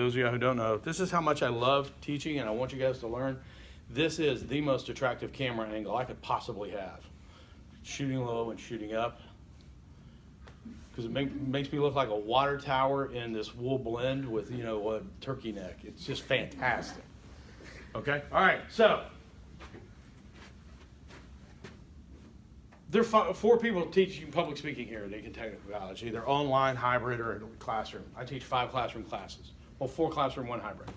Those of you who don't know, this is how much I love teaching, and I want you guys to learn. This is the most attractive camera angle I could possibly have. Shooting low and shooting up. Because it makes me look like a water tower in this wool blend with, a turkey neck. It's just fantastic. Okay? All right, so. There are 4 people teaching public speaking here at Aiken Technical College, either online, hybrid, or classroom. I teach 5 classroom classes. Well, 4 classroom, 1 hybrid.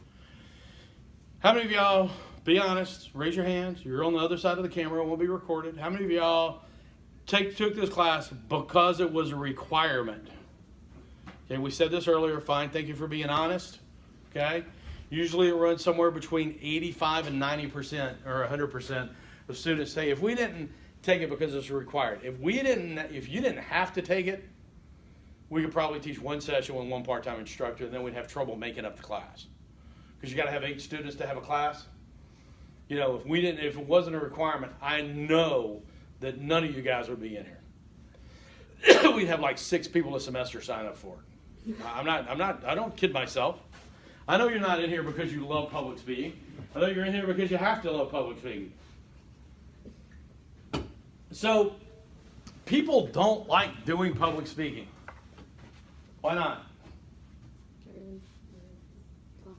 How many of y'all, be honest, raise your hands. You're on the other side of the camera, it won't be recorded. How many of y'all took this class because it was a requirement? Okay, we said this earlier, fine, thank you for being honest. Okay, usually it runs somewhere between 85 and 90% or 100% of students say, if we didn't take it because it's required. If you didn't have to take it, we could probably teach 1 session with 1 part-time instructor, and then we'd have trouble making up the class. Because you got to have 8 students to have a class. If it wasn't a requirement, I know that none of you guys would be in here. We'd have like 6 people a semester sign up for it. I don't kid myself. I know you're not in here because you love public speaking. I know you're in here because you have to love public speaking. So, people don't like doing public speaking. Why not?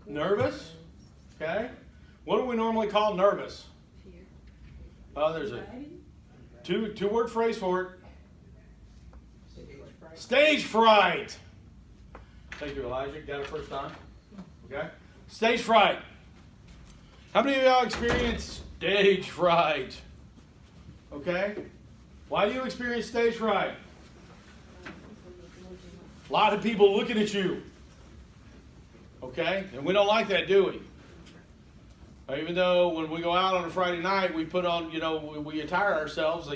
Nervous? Okay. What do we normally call nervous? Fear. Oh, there's a two-word phrase for it. Stage fright. Thank you, Elijah. Got it first time? Okay. Stage fright. How many of y'all experience stage fright? Okay? Why do you experience stage fright? A lot of people looking at you. Okay? And we don't like that, do we? Even though when we go out on a Friday night, we put on, we attire ourselves,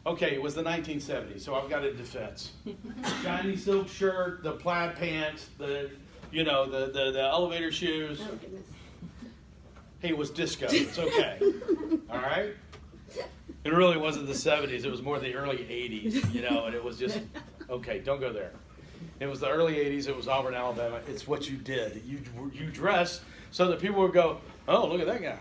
okay, it was the 1970s, so I've got a defense. Shiny silk shirt, the plaid pants, the elevator shoes. Oh, goodness. Hey, it was disco. It's okay. All right? It really wasn't the 70s. It was more the early 80s, and it was just, okay, don't go there. It was the early 80s. It was Auburn, Alabama. It's what you did. You dressed so that people would go, oh, look at that guy.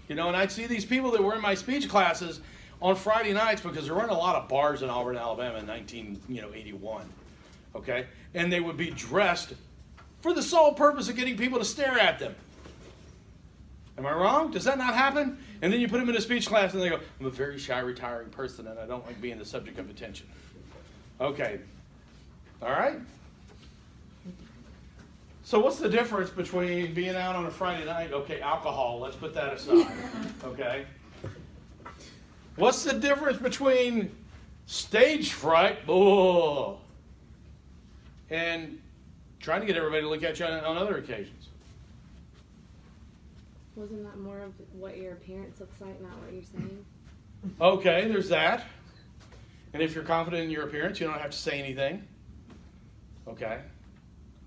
And I'd see these people that were in my speech classes on Friday nights because there weren't a lot of bars in Auburn, Alabama in 1981. Okay? And they would be dressed for the sole purpose of getting people to stare at them. Am I wrong? Does that not happen? And then you put them in a speech class and they go, I'm a very shy, retiring person and I don't like being the subject of attention. Okay. All right? So what's the difference between being out on a Friday night? Okay, alcohol, let's put that aside. Okay? What's the difference between stage fright and trying to get everybody to look at you on other occasions? Wasn't that more of what your appearance looks like, not what you're saying? Okay, there's that. And if you're confident in your appearance, you don't have to say anything. Okay.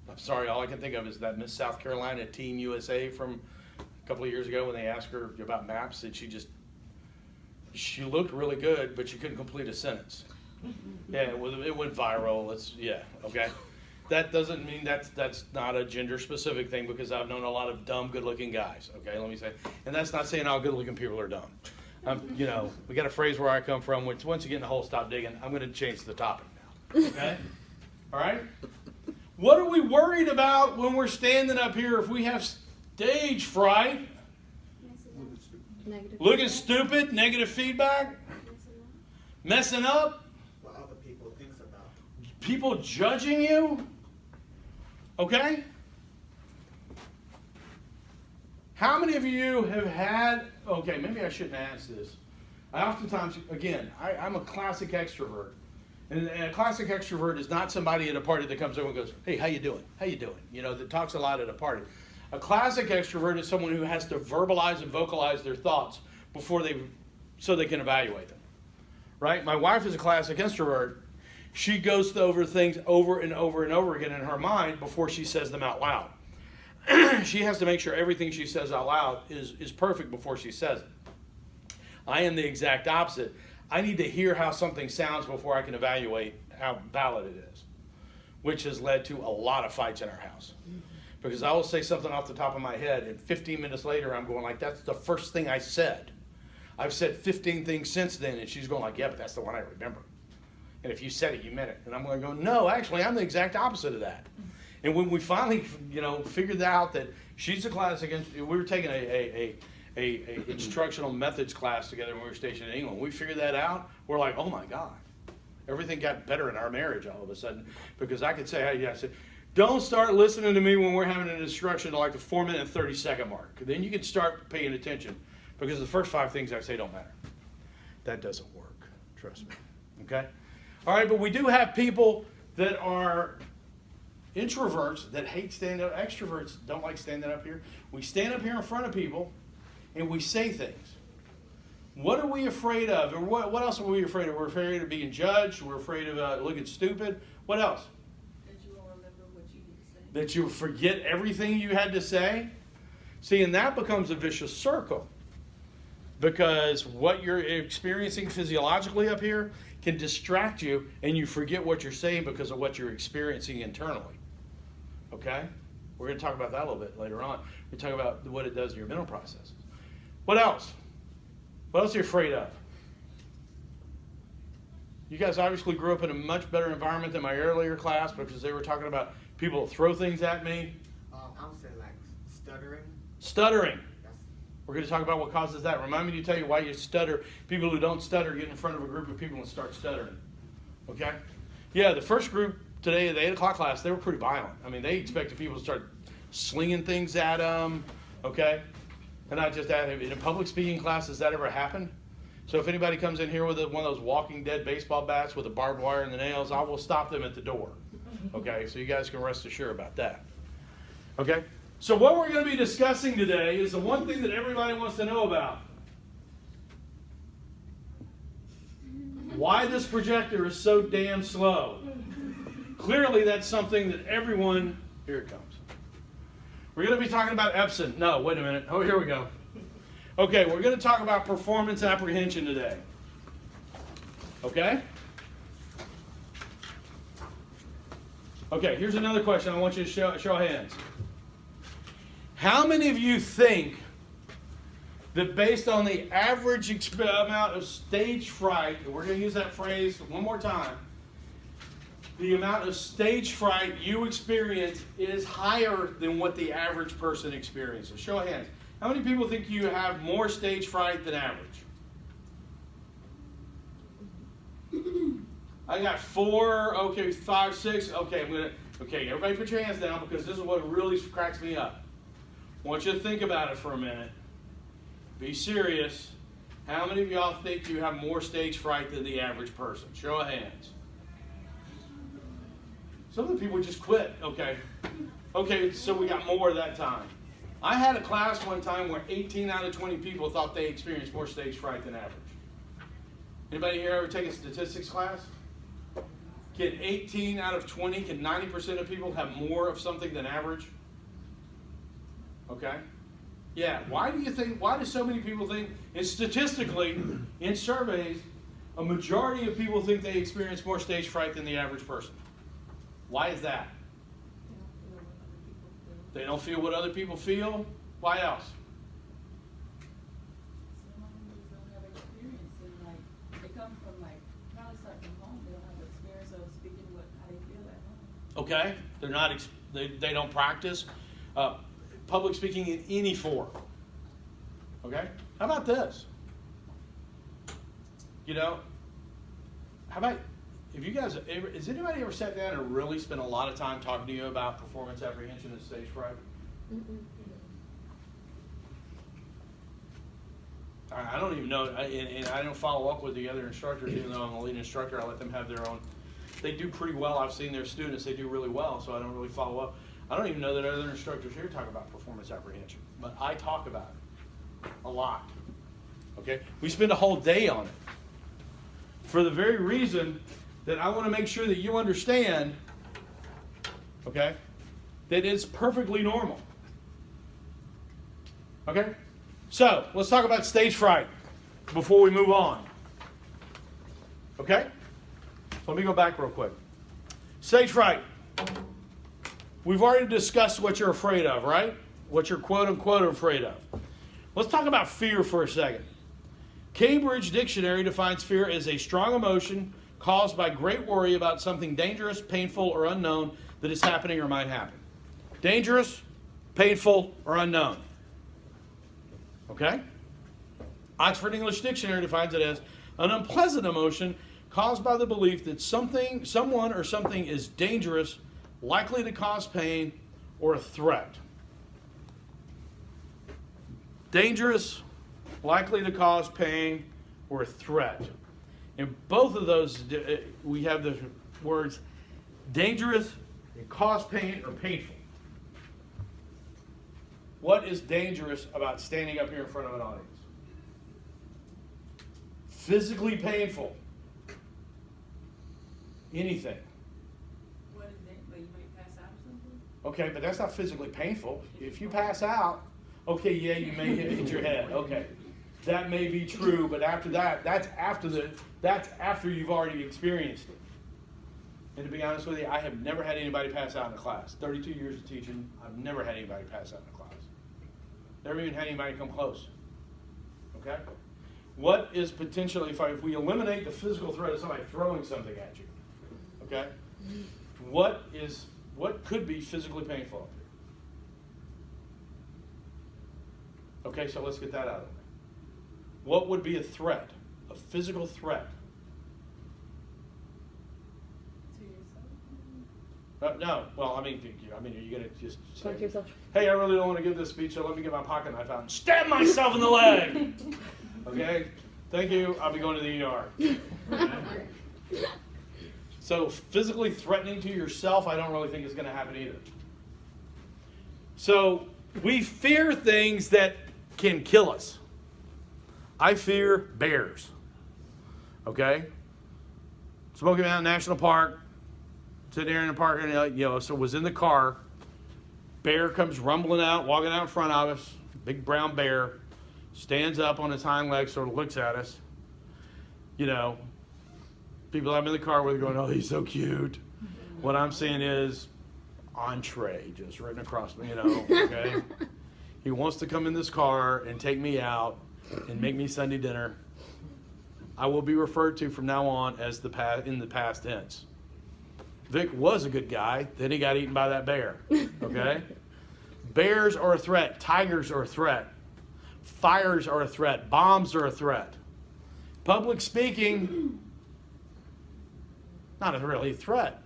I'm sorry, all I can think of is that Miss South Carolina Team USA from a couple of years ago when they asked her about maps, and she looked really good, but she couldn't complete a sentence. Yeah, it went viral. Okay. That doesn't mean that's not a gender-specific thing because I've known a lot of dumb, good-looking guys. Okay, let me say, and that's not saying all good-looking people are dumb. We got a phrase where I come from, which once you get in the hole, stop digging. I'm going to change the topic now. Okay, all right. What are we worried about when we're standing up here if we have stage fright? Looking stupid, negative feedback, messing up, what other people think about. People judging you. Okay? How many of you have had, okay, maybe I shouldn't ask this. I oftentimes, again, I'm a classic extrovert. And a classic extrovert is not somebody at a party that comes over and goes, hey, how you doing? How you doing? That talks a lot at a party. A classic extrovert is someone who has to verbalize and vocalize their thoughts so they can evaluate them. Right? My wife is a classic extrovert. She goes over things over and over and over again in her mind before she says them out loud. She has to make sure everything she says out loud is perfect before she says it. I am the exact opposite. I need to hear how something sounds before I can evaluate how valid it is, which has led to a lot of fights in our house. Because I will say something off the top of my head, and 15 minutes later, I'm going like, that's the first thing I said. I've said 15 things since then, and she's going like, yeah, but that's the one I remember. And if you said it, you meant it. And I'm going to go, no, actually, I'm the exact opposite of that. And when we finally, figured out that she's a class against, we were taking a instructional methods class together when we were stationed in England. We figured that out. We're like, oh my God. Everything got better in our marriage all of a sudden. Because I could say, hey, yeah, I said, don't start listening to me when we're having an instruction to like the 4-minute and 30-second mark. Then you can start paying attention. Because the first 5 things I say don't matter. That doesn't work. Trust me. Okay? All right, but we do have people that are introverts that hate standing up. Extroverts don't like standing up here. We stand up here in front of people and we say things. What are we afraid of? Or what else are we afraid of? We're afraid of being judged. We're afraid of looking stupid. What else? That you won't remember what you need to say. That you forget everything you had to say. See, and that becomes a vicious circle. Because what you're experiencing physiologically up here can distract you and you forget what you're saying because of what you're experiencing internally. Okay? We're going to talk about that a little bit later on. We're going to talk about what it does to your mental processes. What else? What else are you afraid of? You guys obviously grew up in a much better environment than my earlier class because they were talking about people that throw things at me. I would say like stuttering. Stuttering. That's, We're going to talk about what causes that. Remind me to tell you why you stutter. People who don't stutter get in front of a group of people and start stuttering. Okay? Yeah, the first group today, the 8 o'clock class, they were pretty violent. I mean, they expected people to start slinging things at them. Okay? And not just that. In a public speaking class, has that ever happened? So if anybody comes in here with one of those Walking Dead baseball bats with a barbed wire and the nails, I will stop them at the door. Okay? So you guys can rest assured about that. Okay? So what we're going to be discussing today is the one thing that everybody wants to know about. Why this projector is so damn slow. Clearly that's something that everyone... Here it comes. We're going to be talking about Epson. No, wait a minute. Oh, here we go. Okay, we're going to talk about performance apprehension today. Okay? Okay, here's another question I want you to show of hands. How many of you think that based on the average amount of stage fright, and we're going to use that phrase one more time, the amount of stage fright you experience is higher than what the average person experiences? Show of hands. How many people think you have more stage fright than average? I got 4, okay, 5, 6. Okay, everybody put your hands down because this is what really cracks me up. I want you to think about it for a minute. Be serious. How many of y'all think you have more stage fright than the average person? Show of hands. Some of the people just quit. Okay, so we got more that time. I had a class one time where 18 out of 20 people thought they experienced more stage fright than average. Anybody here ever take a statistics class? Can 18 out of 20, can 90% of people have more of something than average? Okay? Yeah, why do so many people think, and statistically, in surveys, a majority of people think they experience more stage fright than the average person? Why is that? They don't feel what other people feel? Why else? Some of them don't have experience and they come from probably start from home. They don't have experience of speaking how they feel at home. Okay, they're not. They don't practice public speaking in any form. Okay, how about this? How about if you guys has anybody ever sat down and really spent a lot of time talking to you about performance apprehension and stage fright? I don't even know, and I don't follow up with the other instructors, even though I'm the lead instructor. I let them have their own. They do pretty well. I've seen their students; they do really well. So I don't really follow up. I don't even know that other instructors here talk about performance apprehension, but I talk about it a lot. Okay, we spend a whole day on it for the very reason that I want to make sure that you understand, okay, that it's perfectly normal. Okay? So, let's talk about stage fright before we move on. Okay? Let me go back real quick. Stage fright. We've already discussed what you're afraid of, right? What you're quote unquote afraid of. Let's talk about fear for a second. Cambridge Dictionary defines fear as a strong emotion caused by great worry about something dangerous, painful, or unknown that is happening or might happen. Dangerous, painful, or unknown. Okay? Oxford English Dictionary defines it as an unpleasant emotion caused by the belief that something, someone, or something is dangerous, likely to cause pain, or a threat. Dangerous, likely to cause pain, or a threat. In both of those, we have the words dangerous and cause pain or painful. What is dangerous about standing up here in front of an audience? Physically painful. Anything. What is that? Like you might pass out or something? Okay, but that's not physically painful. If you pass out, okay, yeah, you may hit your head. Okay, that may be true, but after that, that's after you've already experienced it. And to be honest with you, I have never had anybody pass out in a class. 32 years of teaching, I've never had anybody pass out in a class. Never even had anybody come close. Okay? What is potentially, if we eliminate the physical threat of somebody throwing something at you, okay? What could be physically painful up here? Okay, so let's get that out of the way. What would be a threat, a physical threat? To yourself? No, well, I mean, are you going to just say, Punch yourself. hey, I really don't want to give this speech, so let me get my pocket knife out and stab myself in the leg? Okay, thank you, I'll be going to the ER. So physically threatening to yourself, I don't really think is going to happen either. So we fear things that can kill us. I fear bears. Okay? Smoky Mountain National Park, sitting there in the park, and so was in the car. Bear comes rumbling out, walking out in front of us. Big brown bear stands up on his hind legs, sort of looks at us. People I'm in the car with are going, oh, he's so cute. What I'm seeing is entree just written across me, okay? He wants to come in this car and take me out and make me Sunday dinner. I will be referred to from now on as in the past tense. Vic was a good guy, then he got eaten by that bear, okay? Bears are a threat. Tigers are a threat. Fires are a threat. Bombs are a threat. Public speaking, not a really threat.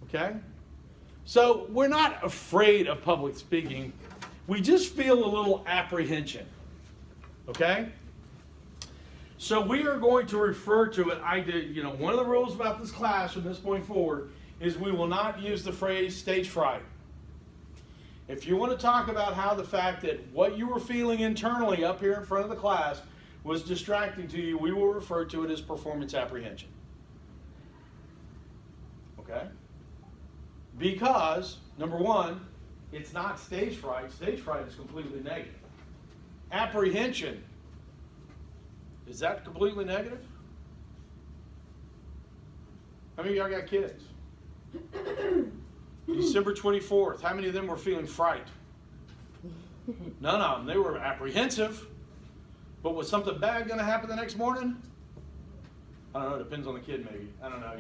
Okay? So we're not afraid of public speaking. We just feel a little apprehension. Okay? So we are going to refer to it. One of the rules about this class from this point forward is we will not use the phrase stage fright. If you want to talk about how the fact that what you were feeling internally up here in front of the class was distracting to you, we will refer to it as performance apprehension. Okay? Because, number one, it's not stage fright. Stage fright is completely negative. Apprehension, is that completely negative? How many of y'all got kids? December 24th, how many of them were feeling fright? None of them. They were apprehensive. But was something bad going to happen the next morning? I don't know. It depends on the kid, maybe. I don't know,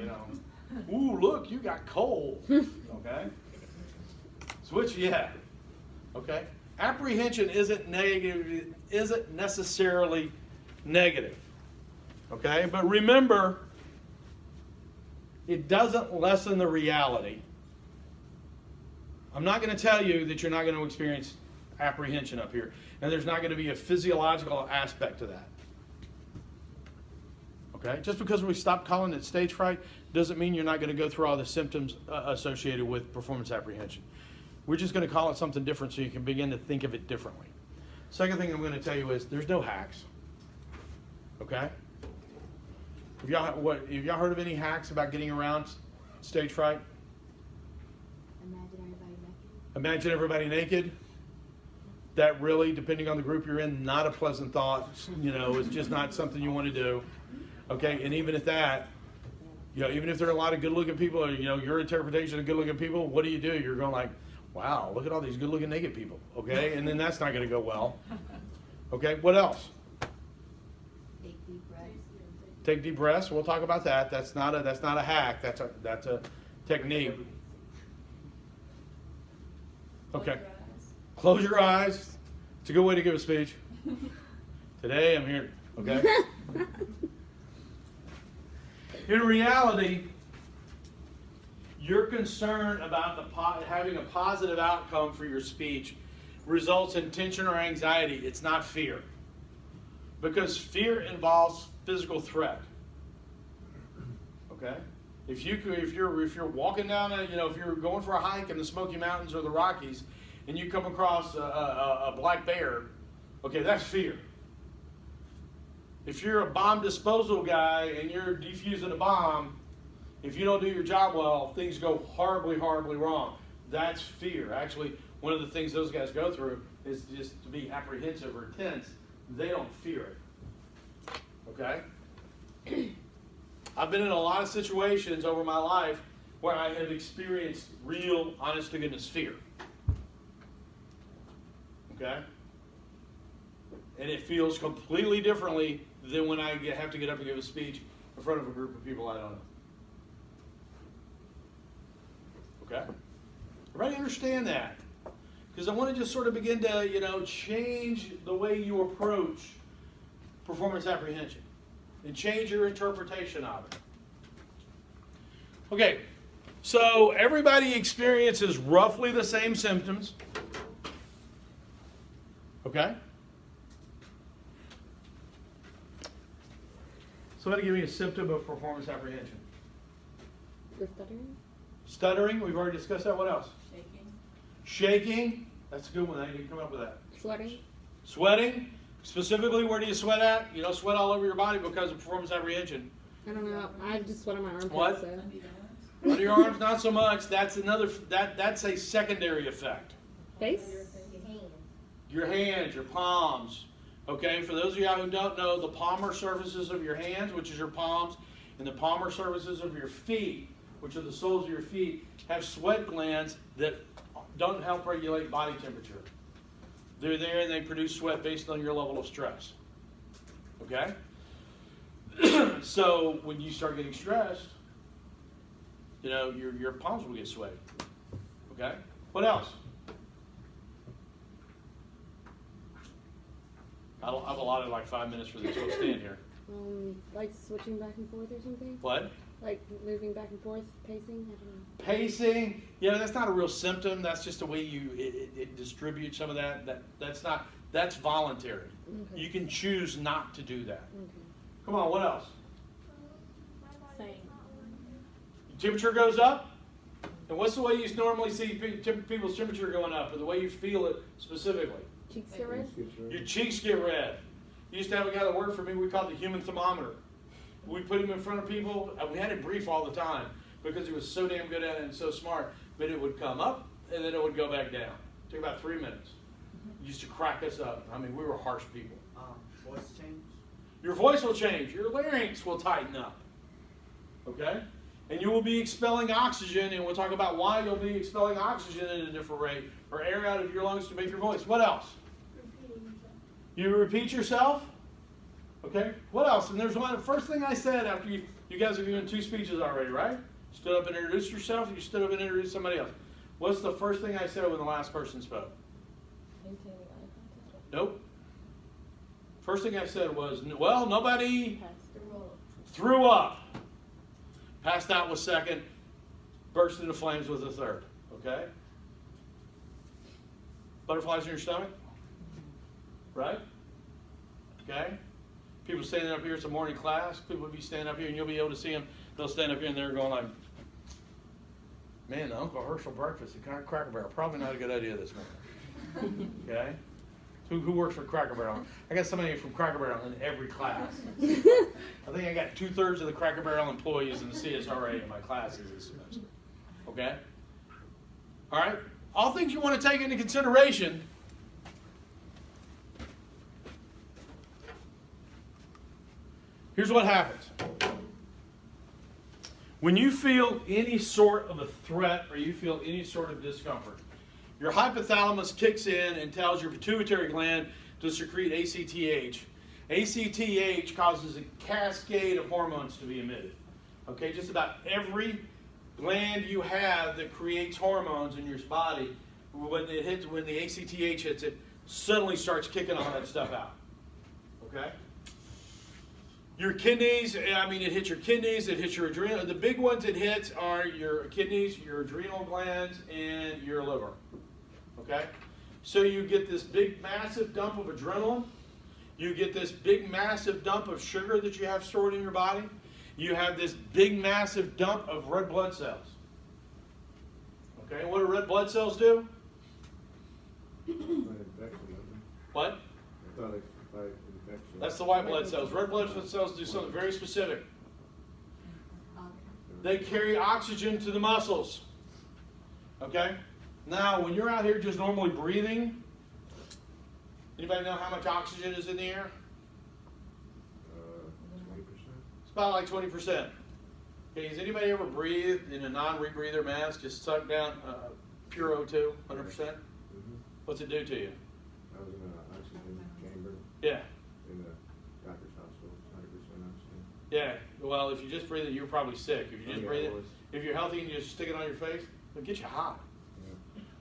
Ooh, look, you got cold. Okay? Switch, yeah. Okay? Apprehension isn't negative, isn't necessarily negative. Okay? But remember, it doesn't lessen the reality. I'm not going to tell you that you're not going to experience apprehension up here. And there's not going to be a physiological aspect to that. Okay? Just because we stop calling it stage fright doesn't mean you're not going to go through all the symptoms associated with performance apprehension. We're just going to call it something different so you can begin to think of it differently. Second thing I'm going to tell you is there's no hacks. Okay? Have y'all heard of any hacks about getting around stage fright? Imagine everybody naked. That really, depending on the group you're in, not a pleasant thought. It's just not something you want to do. Okay, and even at that, You know, even if there are a lot of good-looking people, or, you know, your interpretation of good-looking people, what do? You're going like, wow, look at all these good-looking naked people, okay? And then that's not going to go well. Okay, what else? Take deep breaths. Take deep breaths. We'll talk about that. That's not a hack. That's a technique. Okay. Close your eyes. It's a good way to give a speech. Today I'm here. Okay. In reality, your concern about having a positive outcome for your speech results in tension or anxiety. It's not fear. Because fear involves physical threat. Okay? If you're walking down if you're going for a hike in the Smoky Mountains or the Rockies and you come across a black bear, okay, that's fear. If you're a bomb disposal guy and you're defusing a bomb, if you don't do your job well, things go horribly, horribly wrong. That's fear. Actually, one of the things those guys go through is just to be apprehensive or tense. They don't fear it. Okay? I've been in a lot of situations over my life where I have experienced real, honest-to-goodness fear. Okay? And it feels completely differently than when I have to get up and give a speech in front of a group of people I don't know. Okay? Everybody understand that? Because I want to just sort of begin to, change the way you approach performance apprehension and change your interpretation of it. Okay, so everybody experiences roughly the same symptoms. Okay? Somebody give me a symptom of performance apprehension. The stuttering? Stuttering, we've already discussed that. What else? Shaking. Shaking, that's a good one. I didn't come up with that. Sweating? Sweating, specifically, where do you sweat at? You don't sweat all over your body because of performance apprehension. I don't know. I just sweat on my armpits. What? So. Under your arms. Under your arms, not so much. That's a secondary effect. Face? Your hands. Your hands, your palms. Okay, for those of you who don't know, the palmar surfaces of your hands, which is your palms, and the palmar surfaces of your feet, which are the soles of your feet, have sweat glands that don't help regulate body temperature. They're there and they produce sweat based on your level of stress. Okay? So when you start getting stressed, your palms will get sweaty. Okay? What else? I've allotted like 5 minutes for this. So stand here. Like switching back and forth or something? What? Like moving back and forth, pacing? I don't know. Pacing, that's not a real symptom. That's just the way it distributes some of that. That's voluntary. Okay. You can choose not to do that. Okay. Come on, what else? Same. Temperature goes up? And what's the way you normally see people's temperature going up, or the way you feel it specifically? Cheeks get red? Your cheeks get red. You used to have a guy that worked for me, we called the human thermometer. We put him in front of people, and we had him brief all the time because he was so damn good at it and so smart. But it would come up, and then it would go back down. It took about 3 minutes. It used to crack us up. I mean, we were harsh people. Voice change. Your voice will change. Your larynx will tighten up. Okay? And you will be expelling oxygen, and we'll talk about why you'll be expelling oxygen at a different rate, or air out of your lungs to make your voice. What else? You repeat yourself. Okay? What else? And there's one. First thing I said after you guys have given 2 speeches already, right? Stood up and introduced yourself. You stood up and introduced somebody else. What's the first thing I said when the last person spoke? Maintaining eye contact. Nope. First thing I said was, well, nobody Pass the roll. threw up. Passed out was second. Burst into flames was the third. Okay? Butterflies in your stomach? Right? Okay? People standing up here, it's a morning class. People will be standing up here and you'll be able to see them. They'll stand up here and they're going like, man, the Uncle Herschel breakfast at Cracker Barrel. Probably not a good idea this morning. Okay? Who works for Cracker Barrel? I got somebody from Cracker Barrel in every class. I think I got 2/3 of the Cracker Barrel employees in the CSRA in my classes this semester. Okay? All right? All things you want to take into consideration. Here's what happens. When you feel any sort of a threat or you feel any sort of discomfort, your hypothalamus kicks in and tells your pituitary gland to secrete ACTH. ACTH causes a cascade of hormones to be emitted. Okay, just about every gland you have that creates hormones in your body, when the ACTH hits it, suddenly starts kicking all that stuff out. Okay? Your kidneys, I mean, it hits your kidneys, it hits your adrenal. The big ones it hits are your kidneys, your adrenal glands, and your liver. Okay? So you get this big, massive dump of adrenaline. You get this big, massive dump of sugar that you have stored in your body. You have this big, massive dump of red blood cells. Okay, what do red blood cells do? What? I thought it fight infection. That's the white blood cells. Red blood cells do something very specific. They carry oxygen to the muscles. Okay? Now, when you're out here just normally breathing, anybody know how much oxygen is in the air? 20%. It's about like 20%. Okay, has anybody ever breathed in a non-rebreather mask, just suck down pure O2, 100%? What's it do to you? I was in an oxygen chamber Yeah. in a doctor's hospital, 100% oxygen. Yeah. Well, if you just breathe it, you're probably sick. If you just Yeah, breathe I it, was. if you're healthy and you just stick it on your face, it'll get you hot.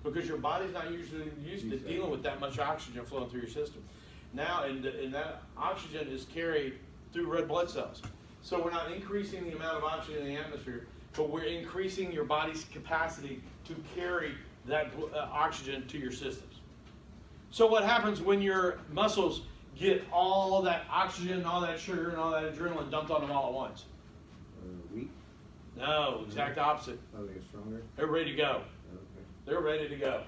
Because your body's not usually used to dealing with that much oxygen flowing through your system. Now, and that oxygen is carried through red blood cells. So we're not increasing the amount of oxygen in the atmosphere, but we're increasing your body's capacity to carry that oxygen to your systems. So what happens when your muscles get all that oxygen, all that sugar, and all that adrenaline dumped on them all at once? Weak? No, exact opposite. Oh, they get stronger? They're ready to go. Okay. They're ready to go.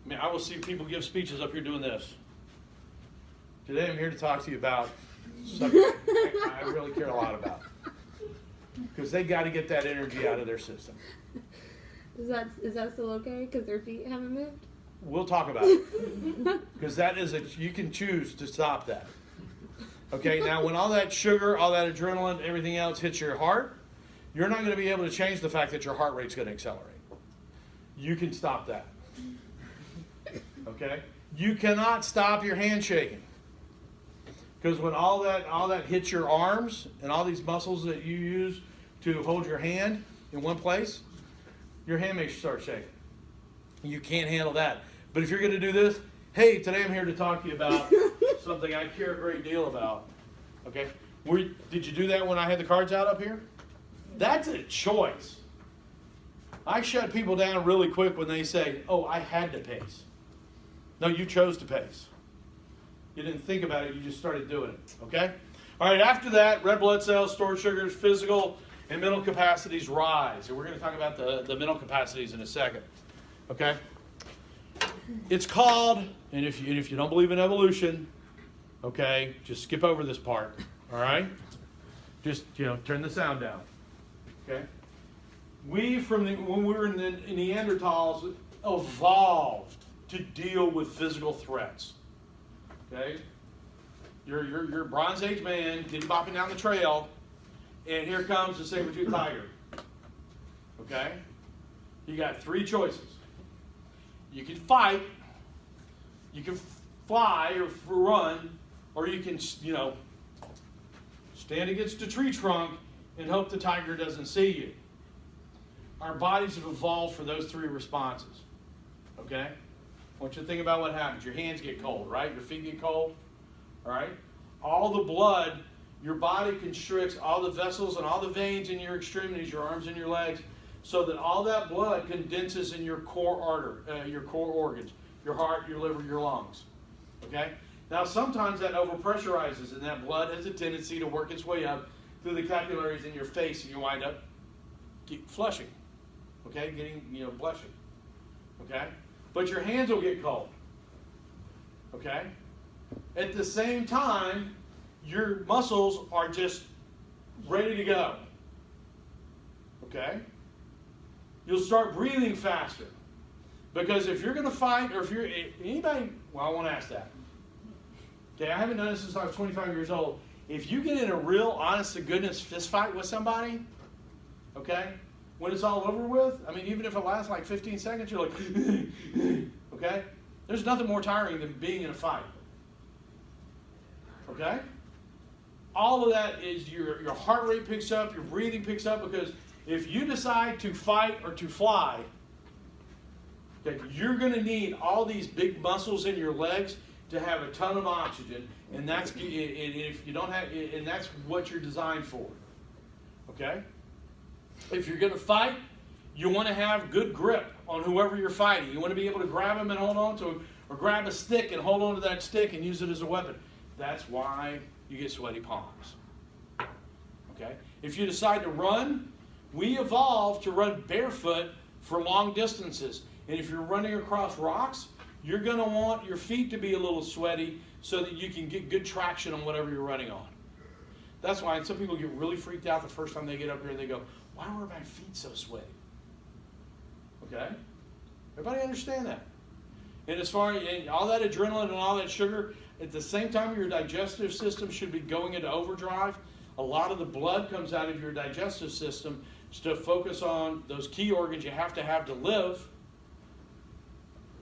I mean, I will see people give speeches up here doing this. Today I'm here to talk to you about something I really care a lot about. Because they got to get that energy out of their system. Is that still okay? Because their feet haven't moved? We'll talk about it. Because that is you can choose to stop that. Okay, now when all that sugar, all that adrenaline, everything else hits your heart, you're not going to be able to change the fact that your heart rate's going to accelerate. You can stop that. Okay? You cannot stop your hand shaking. Because when all that hits your arms and all these muscles that you use to hold your hand in one place, your hand may start shaking. You can't handle that. But if you're going to do this, hey, today I'm here to talk to you about something I care a great deal about. Okay? Did you do that when I had the cards out up here? That's a choice. I shut people down really quick when they say, oh, I had to pace. No, you chose to pace. You didn't think about it, you just started doing it. Okay? All right, after that, red blood cells, stored sugars, physical and mental capacities rise. And we're going to talk about the mental capacities in a second. Okay? It's called, and if you don't believe in evolution, okay, just skip over this part. All right? Just, turn the sound down. Okay? We, when we were in the Neanderthals, evolved to deal with physical threats. Okay? You're a Bronze Age man, getting bopping down the trail, and here comes the saber-toothed tiger. Okay? You got three choices. You can fight, you can fly or run, or you can, stand against a tree trunk and hope the tiger doesn't see you. Our bodies have evolved for those three responses. Okay? I want you to think about what happens. Your hands get cold, right? Your feet get cold. All right? All the blood, your body constricts all the vessels and all the veins in your extremities, your arms and your legs, so that all that blood condenses in your core your core organs, your heart, your liver, your lungs. Okay? Now, sometimes that overpressurizes, and that blood has a tendency to work its way up through the capillaries in your face, and you wind up flushing. Okay? Blushing. Okay? But your hands will get cold. Okay? At the same time, your muscles are just ready to go. Okay? You'll start breathing faster. Because if you're going to fight, or if I want to ask that. Okay, I haven't done this since I was 25 years old. if you get in a real honest to goodness fist fight with somebody, okay, when it's all over with, I mean, even if it lasts like 15 seconds, you're like, okay? There's nothing more tiring than being in a fight. Okay? All of that is your heart rate picks up, your breathing picks up, because if you decide to fight or to fly, okay, you're going to need all these big muscles in your legs to have a ton of oxygen, and that's if you don't have, and that's what you're designed for. Okay? If you're going to fight, you want to have good grip on whoever you're fighting. You want to be able to grab him and hold on to him, or grab a stick and hold on to that stick and use it as a weapon. That's why you get sweaty palms. Okay? If you decide to run, we evolved to run barefoot for long distances. And if you're running across rocks, you're going to want your feet to be a little sweaty so that you can get good traction on whatever you're running on. That's why some people get really freaked out the first time they get up here and they go, why were my feet so sweaty? Okay? Everybody understand that? And as far as all that adrenaline and all that sugar, at the same time your digestive system should be going into overdrive, a lot of the blood comes out of your digestive system to focus on those key organs you have to live.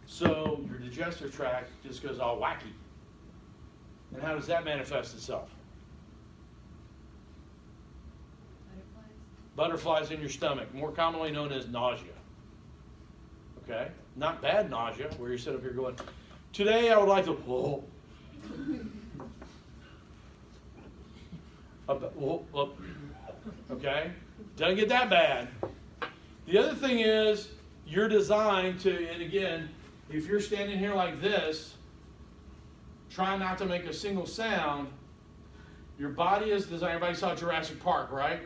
So your digestive tract just goes all wacky. And how does that manifest itself? Butterflies in your stomach, more commonly known as nausea. Okay? Not bad nausea, where you sit up here going, today I would like to, okay? Doesn't get that bad. The other thing is, you're designed to, and again, if you're standing here like this, try not to make a single sound. Your body is designed, everybody saw Jurassic Park, right?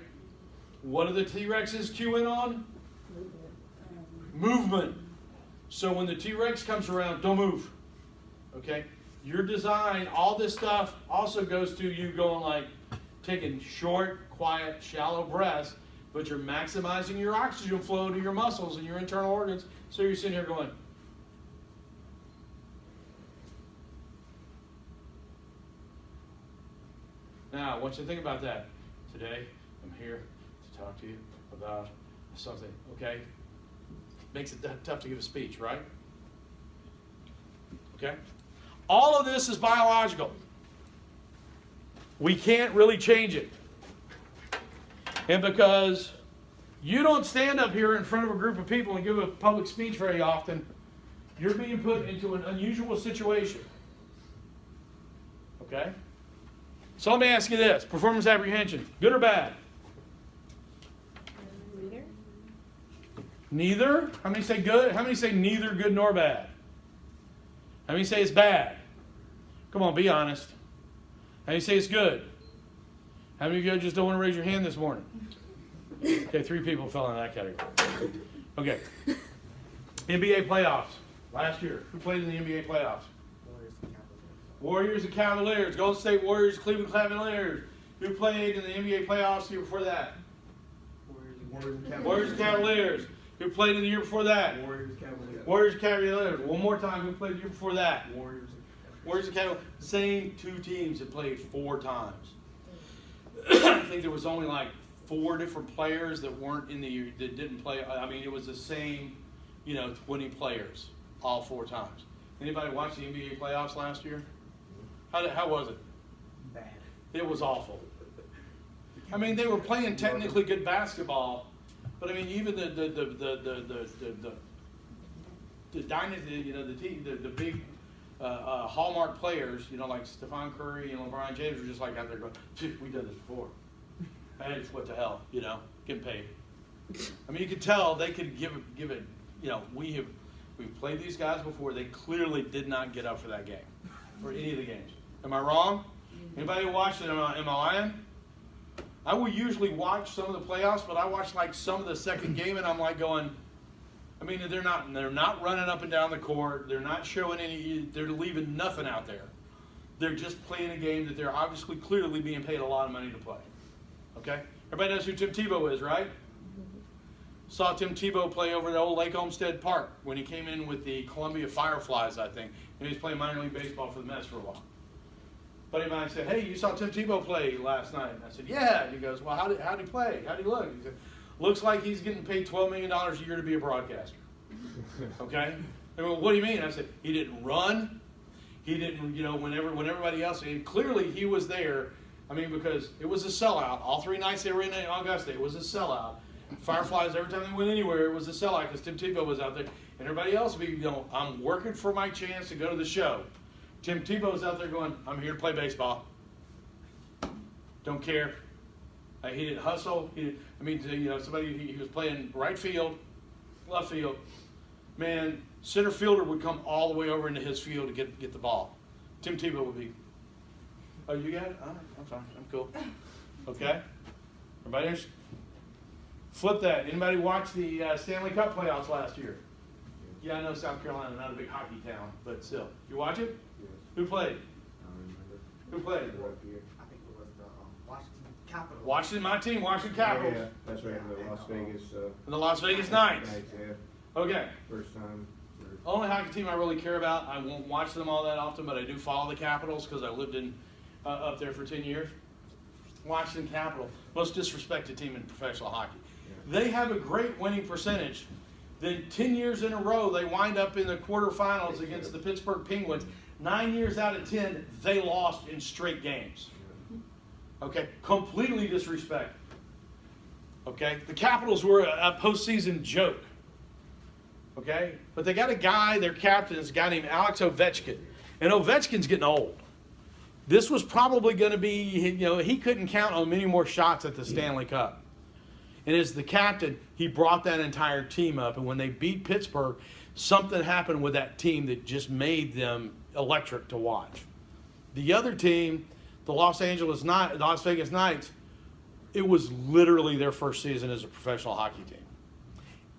What do the T-Rexes cue in on? Movement. So when the T-Rex comes around, don't move. Okay? Your design, all this stuff also goes to you going like, taking short, quiet, shallow breaths, but you're maximizing your oxygen flow to your muscles and your internal organs. So you're sitting here going, now, I want you to think about that. Today, I'm here to talk to you about something, okay? Makes it tough to give a speech, right? Okay? All of this is biological. We can't really change it. And because you don't stand up here in front of a group of people and give a public speech very often, you're being put into an unusual situation. Okay? So let me ask you this. Performance apprehension, good or bad? Neither. Neither? How many say good? How many say neither good nor bad? How many say it's bad? Come on, be honest. How many say it's good? How many of you just don't want to raise your hand this morning? Okay, 3 people fell in that category. Okay. NBA playoffs. Last year. Who played in the NBA playoffs? Warriors and Cavaliers. Warriors and Cavaliers. Golden State Warriors, Cleveland Cavaliers. Who played in the NBA playoffs the year before that? Warriors and Cavaliers. Warriors and Cavaliers. Who played in the year before that? Warriors and Cavaliers. Warriors and Cavaliers. One more time. Who played the year before that? Warriors and Cavaliers. Warriors and Cavaliers. Same 2 teams that played 4 times. I think there was only like 4 different players that weren't in the that didn't play. I mean, it was the same, 20 players all 4 times. Anybody watch the NBA playoffs last year? How was it? Bad. It was awful. I mean, they were playing technically good basketball, but I mean, even the dynasty, the big hallmark players, like Stephen Curry and LeBron James were just like out there going, "We've done this before. Hey, what the hell, getting paid." I mean, you could tell they could give it. We've played these guys before. They clearly did not get up for that game or any of the games. Am I wrong? Anybody watch it? Am I lying? I will usually watch some of the playoffs, but I watch like some of the second game, and I'm like going. I mean, they're not running up and down the court. They're not showing any. They're leaving nothing out there. They're just playing a game that they're obviously clearly being paid a lot of money to play. Okay, everybody knows who Tim Tebow is, right? Saw Tim Tebow play over at old Lake Olmsted Park when he came in with the Columbia Fireflies, I think, and he was playing minor league baseball for the Mets for a while. buddy of mine said, hey, you saw Tim Tebow play last night? And I said, yeah. And he goes, well, how'd he play? How'd he look? He said, looks like he's getting paid $12 million a year to be a broadcaster. Okay? I mean, what do you mean? I said, he didn't run. He didn't, when everybody else, and clearly he was there. I mean, because it was a sellout. All 3 nights they were in Augusta, it was a sellout. Fireflies, every time they went anywhere, it was a sellout because Tim Tebow was out there. And everybody else would be, I'm working for my chance to go to the show. Tim Tebow's out there going, I'm here to play baseball. Don't care. He didn't hustle. He was playing right field, left field. Man, center fielder would come all the way over into his field to get the ball. Tim Tebow would be, oh, you got it? All right, I'm fine. I'm cool. Okay? Everybody else? Flip that. Anybody watch the Stanley Cup playoffs last year? Yeah, I know South Carolina, not a big hockey town, but still. You watch it? Yes. Who played? I don't remember. Who played? What year? I think it was the Washington Capitals. Washington, my team, Washington Capitals. Yeah, that's right, the Las Vegas. And the Las Vegas Knights. Yeah. Okay. First time. Only hockey team I really care about. I won't watch them all that often, but I do follow the Capitals because I lived in up there for 10 years. Washington Capitals, most disrespected team in professional hockey. Yeah. They have a great winning percentage. Then 10 years in a row, they wind up in the quarterfinals against the Pittsburgh Penguins. 9 years out of 10, they lost in straight games. Okay, completely disrespect. Okay, the Capitals were a postseason joke. Okay, but they got a guy, their captain is a guy named Alex Ovechkin. And Ovechkin's getting old. This was probably going to be, he couldn't count on many more shots at the Stanley Cup. And as the captain, he brought that entire team up. And when they beat Pittsburgh, something happened with that team that just made them electric to watch. The other team, the Las Vegas Knights, it was literally their first season as a professional hockey team.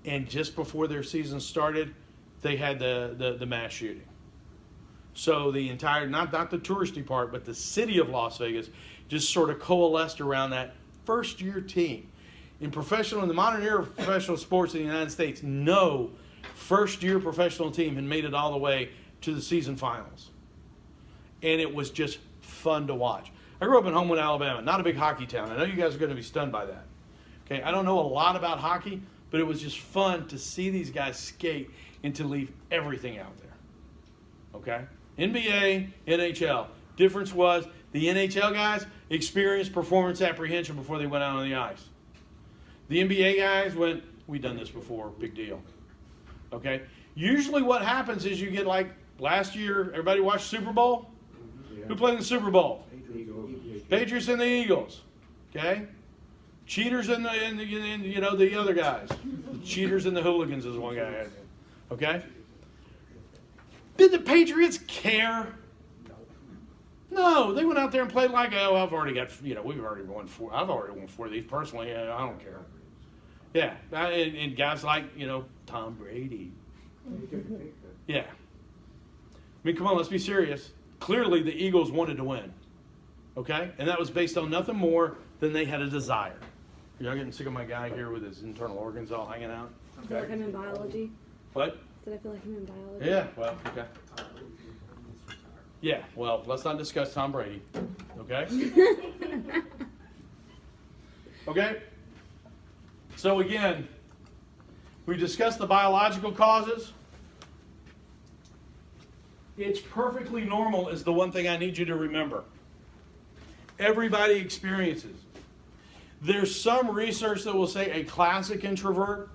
And just before their season started, they had the mass shooting. So the entire, not the touristy part, but the city of Las Vegas just sort of coalesced around that first-year team. In the modern era of professional sports in the United States, no first-year professional team had made it all the way to the season finals. And it was just fun to watch. I grew up in Homewood, Alabama, not a big hockey town. I know you guys are going to be stunned by that. Okay, I don't know a lot about hockey, but it was just fun to see these guys skate and to leave everything out there. Okay? NBA, NHL. Difference was the NHL guys experienced performance apprehension before they went out on the ice. The NBA guys went, we've done this before, big deal. Okay? Usually what happens is you get like last year, everybody watched Super Bowl? Yeah. Who played in the Super Bowl? Eagles. Patriots and the Eagles. Okay? Cheaters and the other guys. The cheaters and the hooligans is one guy had. Okay? Did the Patriots care? No, they went out there and played like, oh, I've already got, we've already won 4. I've already won 4 of these personally. I don't care. Yeah, and guys like, Tom Brady. Yeah. I mean, come on, let's be serious. Clearly, the Eagles wanted to win. Okay? And that was based on nothing more than they had a desire. Y'all getting sick of my guy here with his internal organs all hanging out? I feel like I'm in biology. What? Said I feel like I'm in biology. Yeah, well, okay. Yeah, well, let's not discuss Tom Brady. Okay? Okay? So again, we discussed the biological causes. It's perfectly normal is the one thing I need you to remember. Everybody experiences. There's some research that will say a classic introvert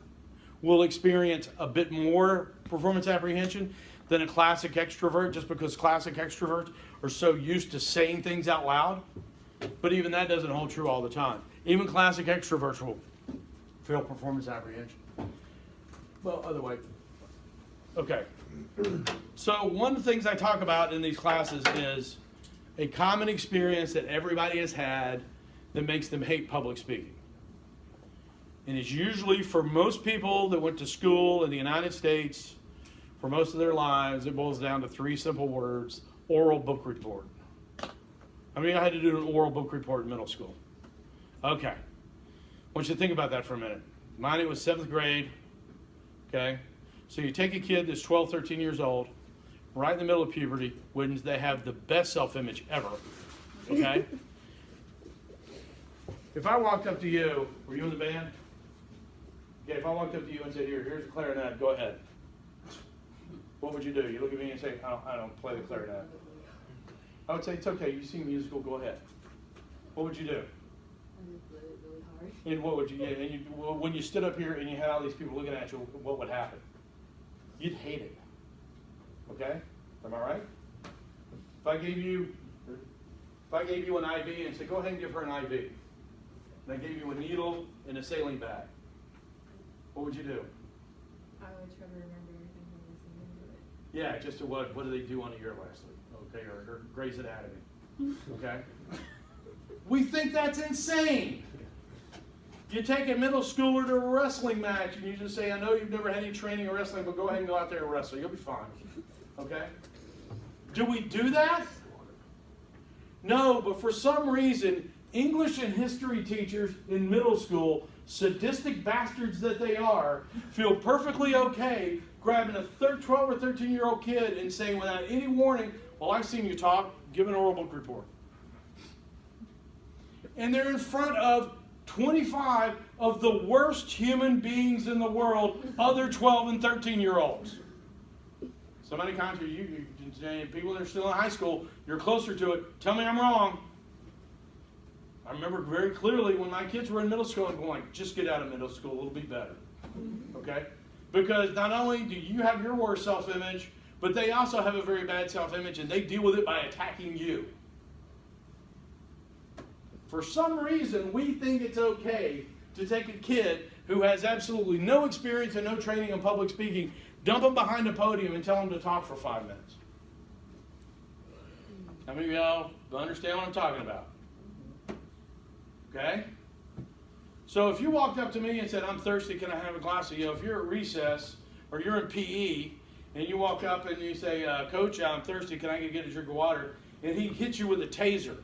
will experience a bit more performance apprehension than a classic extrovert, just because classic extroverts are so used to saying things out loud. But even that doesn't hold true all the time. Even classic extroverts will feel performance apprehension. Well, other way. Okay. So one of the things I talk about in these classes is a common experience that everybody has had that makes them hate public speaking. And it's usually for most people that went to school in the United States for most of their lives, it boils down to 3 simple words: oral book report. I mean, I had to do an oral book report in middle school. Okay. I want you to think about that for a minute. Mine, it was 7th grade. Okay. So you take a kid that's 12, 13 years old, right in the middle of puberty, when they have the best self-image ever, Okay? If I walked up to you, were you in the band? Okay, if I walked up to you and said, here's a clarinet, go ahead. What would you do? You look at me and say, I don't play the clarinet. I would say, it's okay, you sing musical, go ahead. What would you do? I would play it really hard. And what would you, and you, when you stood up here and you had all these people looking at you, what would happen? You'd hate it. Okay? Am I right? If I gave you an IV and said, go ahead and give her an IV, and I gave you a needle and a saline bag, what would you do? I would try to remember everything I was listening to it. Yeah, just what did they do on the ear last week? Okay, or Grey's Anatomy. Okay? We think that's insane. You take a middle schooler to a wrestling match and you just say, I know you've never had any training in wrestling, but go ahead and go out there and wrestle. You'll be fine. Okay? Do we do that? No, but for some reason, English and history teachers in middle school, sadistic bastards that they are, feel perfectly okay grabbing a 12 or 13-year-old kid and saying without any warning, well, I've seen you talk, give an oral book report. And they're in front of 25 of the worst human beings in the world, other 12 and 13-year-olds. So many times people that are still in high school, you're closer to it. Tell me I'm wrong. I remember very clearly when my kids were in middle school, I'm going, just get out of middle school, it'll be better. Okay? Because not only do you have your worst self-image, but they also have a very bad self-image, and they deal with it by attacking you. For some reason, we think it's okay to take a kid who has absolutely no experience and no training in public speaking, dump them behind a podium and tell them to talk for 5 minutes. How many of y'all understand what I'm talking about? Okay? So if you walked up to me and said, I'm thirsty, can I have a glass of you? If you're at recess or you're in PE and you walk up and you say, Coach, I'm thirsty, can I get a drink of water? And he hits you with a taser.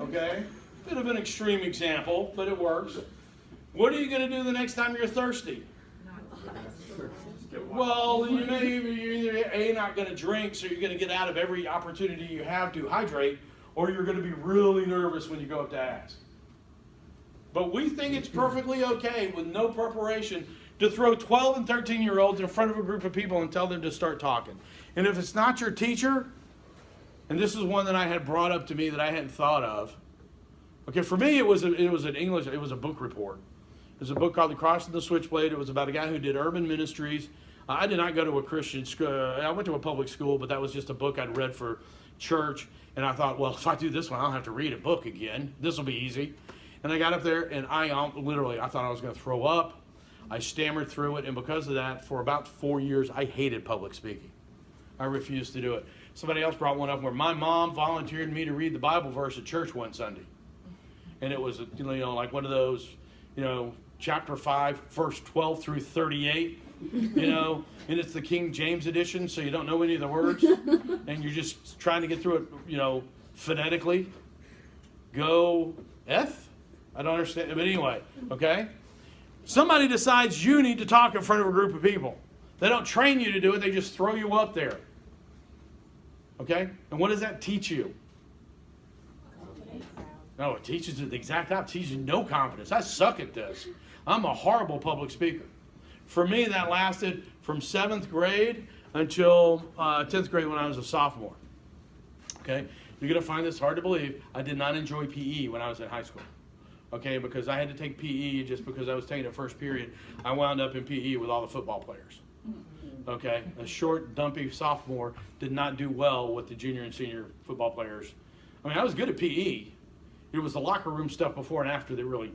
Okay? Bit of an extreme example, but it works. What are you going to do the next time you're thirsty? Well, you're either A, not going to drink, so you're going to get out of every opportunity you have to hydrate, or you're going to be really nervous when you go up to ask. But we think it's perfectly okay with no preparation to throw 12 and 13-year-olds in front of a group of people and tell them to start talking. And if it's not your teacher, and this is one that I had brought up to me that I hadn't thought of. Okay, for me it was an English, it was a book report. It was a book called The Cross and the Switchblade. It was about a guy who did urban ministries. I did not go to a Christian school. I went to a public school, but that was just a book I'd read for church. And I thought, well, if I do this one, I don't have to read a book again. This will be easy. And I got up there, and I thought I was going to throw up. I stammered through it, and because of that, for about 4 years, I hated public speaking. I refused to do it. Somebody else brought one up where my mom volunteered me to read the Bible verse at church one Sunday. And it was, like one of those, chapter 5, verse 12 through 38, and it's the King James edition, so you don't know any of the words, and you're just trying to get through it, phonetically. Go F? I don't understand. But anyway, okay? Somebody decides you need to talk in front of a group of people. They don't train you to do it, they just throw you up there. Okay? And what does that teach you? No, it teaches you the exact opposite. It teaches you no confidence. I suck at this. I'm a horrible public speaker. For me, that lasted from 7th grade until 10th grade when I was a sophomore. Okay? You're going to find this hard to believe. I did not enjoy PE when I was in high school. Okay? Because I had to take PE just because I was taking it first period. I wound up in PE with all the football players. Okay? A short, dumpy sophomore did not do well with the junior and senior football players. I mean, I was good at PE. It was the locker room stuff before and after that really,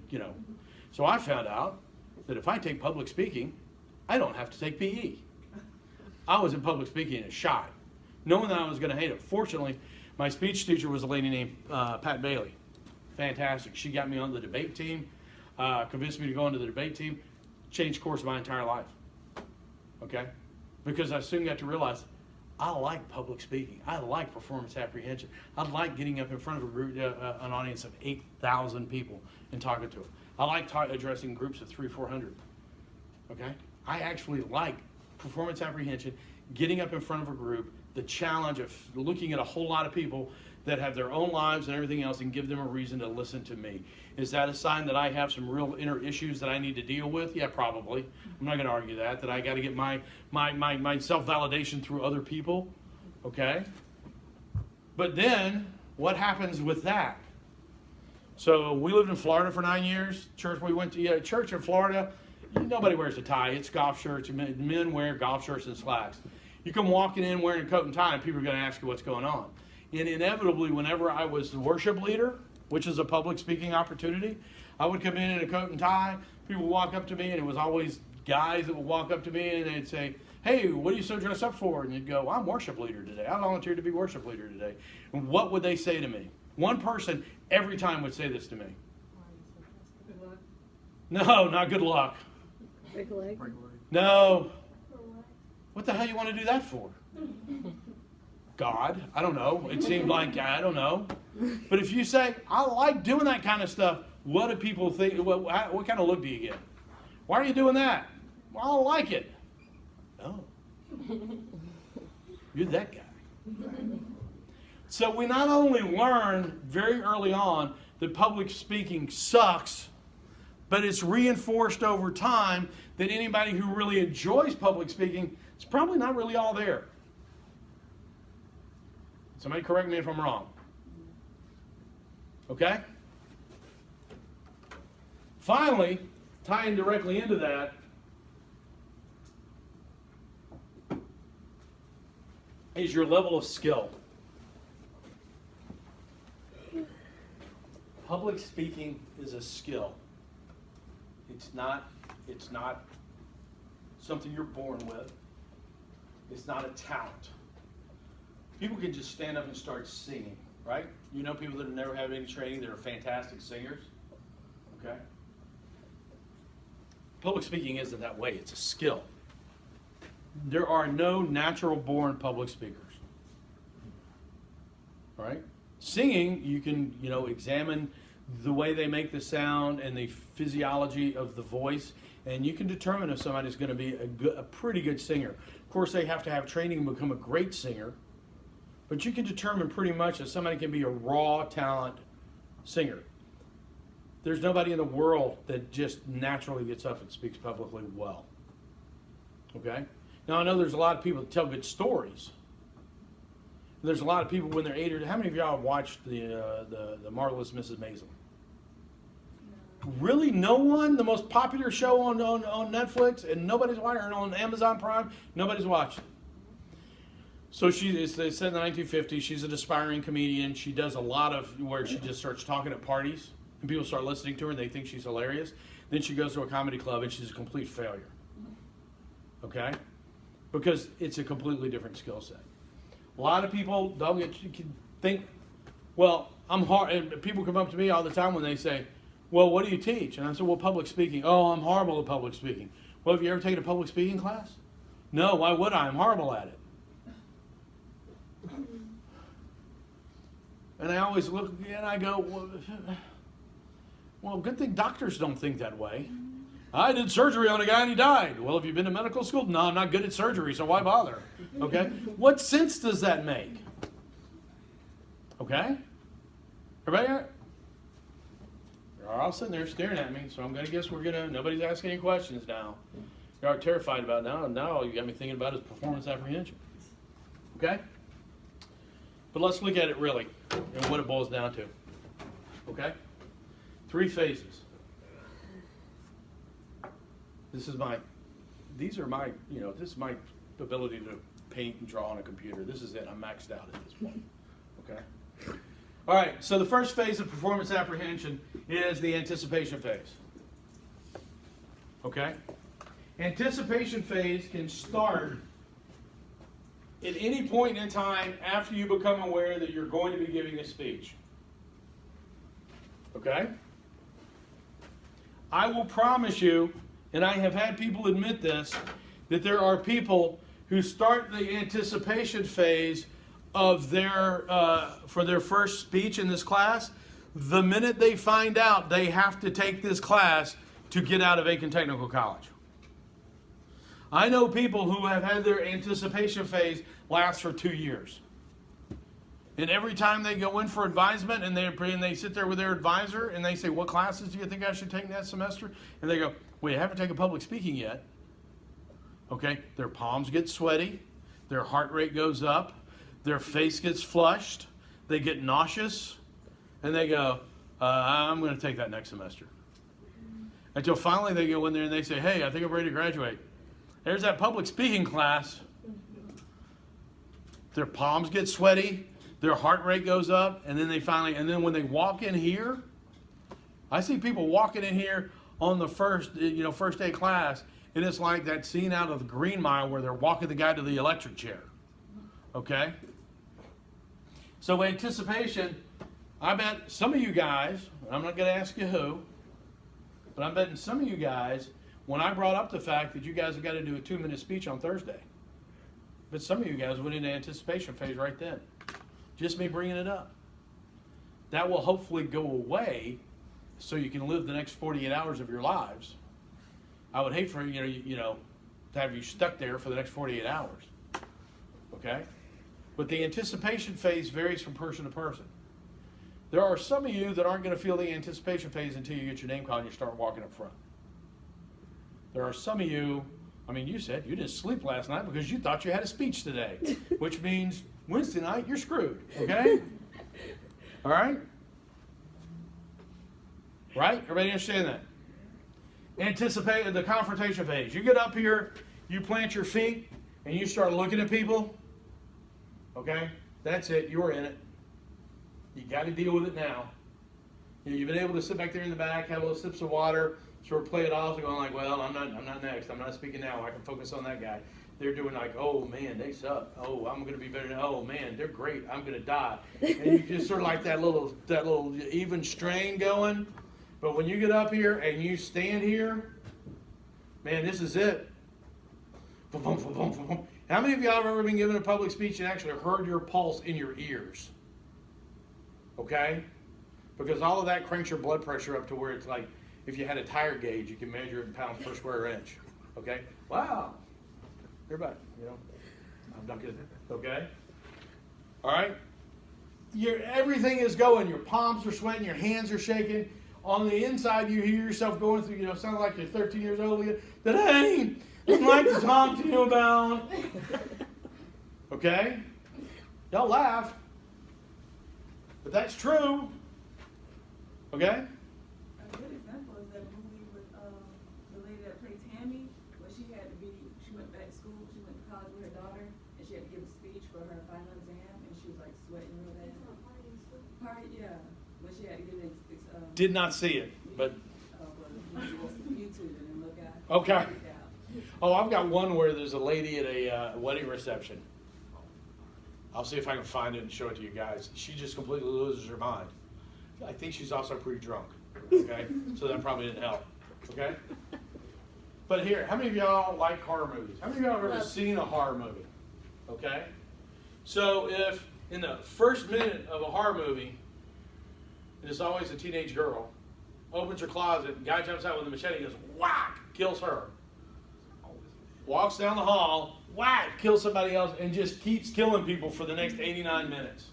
So I found out that if I take public speaking, I don't have to take PE. I was in public speaking and shot, knowing that I was going to hate it. Fortunately, my speech teacher was a lady named Pat Bailey. Fantastic. She got me on the debate team, convinced me to go into the debate team, changed course of my entire life. Okay? Because I soon got to realize I like public speaking. I like performance apprehension. I like getting up in front of a group, an audience of 8,000 people and talking to them. I like addressing groups of 300-400. Okay? I actually like performance apprehension, getting up in front of a group, the challenge of looking at a whole lot of people, that have their own lives and everything else and give them a reason to listen to me. Is that a sign that I have some real inner issues that I need to deal with? Yeah, probably. I'm not going to argue that I got to get my self-validation through other people. Okay? But then, what happens with that? So we lived in Florida for 9 years. Church we went to, church in Florida, nobody wears a tie. It's golf shirts. Men wear golf shirts and slacks. You come walking in wearing a coat and tie, and people are going to ask you what's going on. And inevitably, whenever I was the worship leader, which is a public speaking opportunity, I would come in a coat and tie. People would walk up to me, and it was always guys that would walk up to me, and they'd say, "Hey, what are you so dressed up for?" And you'd go, "I'm worship leader today. I volunteered to be worship leader today." And what would they say to me? One person every time would say this to me. Good luck. No, not good luck. Big leg. No. What the hell you want to do that for? God, I don't know. It seemed like, I don't know. But if you say, I like doing that kind of stuff, what do people think? What kind of look do you get? Why are you doing that? Well, I don't like it. Oh. You're that guy. So we not only learn very early on that public speaking sucks, but it's reinforced over time that anybody who really enjoys public speaking is probably not really all there. Somebody correct me if I'm wrong. Okay? Finally, tying directly into that, is your level of skill. Public speaking is a skill. It's not something you're born with. It's not a talent. People can just stand up and start singing, right? You know people that have never had any training that are fantastic singers, okay? Public speaking isn't that way. It's a skill. There are no natural-born public speakers, right? Singing, you can, examine the way they make the sound and the physiology of the voice, and you can determine if somebody's going to be a pretty good singer. Of course, they have to have training to become a great singer, but you can determine pretty much that somebody can be a raw talent singer. There's nobody in the world that just naturally gets up and speaks publicly well. Okay? Now, I know there's a lot of people that tell good stories. There's a lot of people when they're 8 or... How many of y'all have watched the Marvelous Mrs. Maisel? No. Really? No one? The most popular show on Netflix, and nobody's watching it, on Amazon Prime, nobody's watched it. So it's set in the 1950s. She's an aspiring comedian. She does a lot of where she just starts talking at parties, and people start listening to her, and they think she's hilarious. Then she goes to a comedy club, and she's a complete failure. Okay? Because it's a completely different skill set. A lot of people don't think, well, I'm hard. And people come up to me all the time when they say, well, what do you teach? And I said, well, public speaking. Oh, I'm horrible at public speaking. Well, have you ever taken a public speaking class? No, why would I? I'm horrible at it. And I always look and I go, well, good thing doctors don't think that way. I did surgery on a guy and he died. Well, have you been to medical school? No, I'm not good at surgery, so why bother? Okay? What sense does that make? Okay? Everybody? You're all sitting there staring at me, so I'm going to guess nobody's asking any questions now. You are terrified about it now, and now you got me thinking about is performance apprehension. Okay? But let's look at it really and what it boils down to. Okay? 3 phases. This is my ability to paint and draw on a computer. This is it. I'm maxed out at this point. Okay? All right, so the first phase of performance apprehension is the anticipation phase. Okay? Anticipation phase can start at any point in time after you become aware that you're going to be giving a speech. Okay? I will promise you, and I have had people admit this, that there are people who start the anticipation phase of for their first speech in this class the minute they find out they have to take this class to get out of Aiken Technical College. I know people who have had their anticipation phase last for 2 years. And every time they go in for advisement and they sit there with their advisor and they say, what classes do you think I should take that semester? And they go, well, you haven't taken public speaking yet. Okay, their palms get sweaty, their heart rate goes up, their face gets flushed, they get nauseous, and they go, I'm going to take that next semester. Until finally they go in there and they say, hey, I think I'm ready to graduate. There's that public speaking class. Their palms get sweaty, their heart rate goes up, and then when they walk in here, I see people walking in here on the first day of class, and it's like that scene out of the Green Mile where they're walking the guy to the electric chair. Okay? So anticipation, I bet some of you guys, I'm not going to ask you who, but I'm betting some of you guys, when I brought up the fact that you guys have got to do a 2-minute speech on Thursday, but some of you guys went into anticipation phase right then. Just me bringing it up. That will hopefully go away so you can live the next 48 hours of your lives. I would hate for to have you stuck there for the next 48 hours. Okay? But the anticipation phase varies from person to person. There are some of you that aren't going to feel the anticipation phase until you get your name called and you start walking up front. There are some of you, you said you didn't sleep last night because you thought you had a speech today, which means Wednesday night you're screwed. Okay? All right? Right? Everybody understand that? Anticipate the confrontation phase. You get up here, you plant your feet, and you start looking at people. Okay? That's it. You're in it. You got to deal with it now. You've been able to sit back there in the back, have a little sips of water, sort of play it off, and going like, well, I'm not next. I'm not speaking now. I can focus on that guy. They're doing like, oh man, they suck. Oh, I'm going to be better. Oh man, they're great. I'm going to die. And you just sort of like that little even strain going. But when you get up here and you stand here, man, this is it. How many of y'all have ever been given a public speech and actually heard your pulse in your ears? Okay? Because all of that cranks your blood pressure up to where it's like, if you had a tire gauge, you can measure it in pounds per square inch. Okay? Wow. Everybody, I'm not kidding. Okay? All right? Everything is going. Your palms are sweating. Your hands are shaking. On the inside, you hear yourself going through, sound like you're 13 years old again. That I'd like to talk to you about. Okay? Y'all laugh. But that's true. Okay? A good example is that movie with the lady that played Tammy, where she went back to school, she went to college with her daughter, and she had to give a speech for her final exam, and she was like sweating real bad. Party, yeah. But she had to give it. Did not see it, but. YouTube and then look at it. Okay. Oh, I've got one where there's a lady at a wedding reception. I'll see if I can find it and show it to you guys. She just completely loses her mind. I think she's also pretty drunk. Okay? So that probably didn't help. Okay? But here, how many of y'all like horror movies? How many of y'all have ever seen a horror movie? Okay? So if in the first minute of a horror movie, there's always a teenage girl, opens her closet, guy jumps out with a machete, goes, whack, kills her. Walks down the hall, whack, kills somebody else, and just keeps killing people for the next 89 minutes.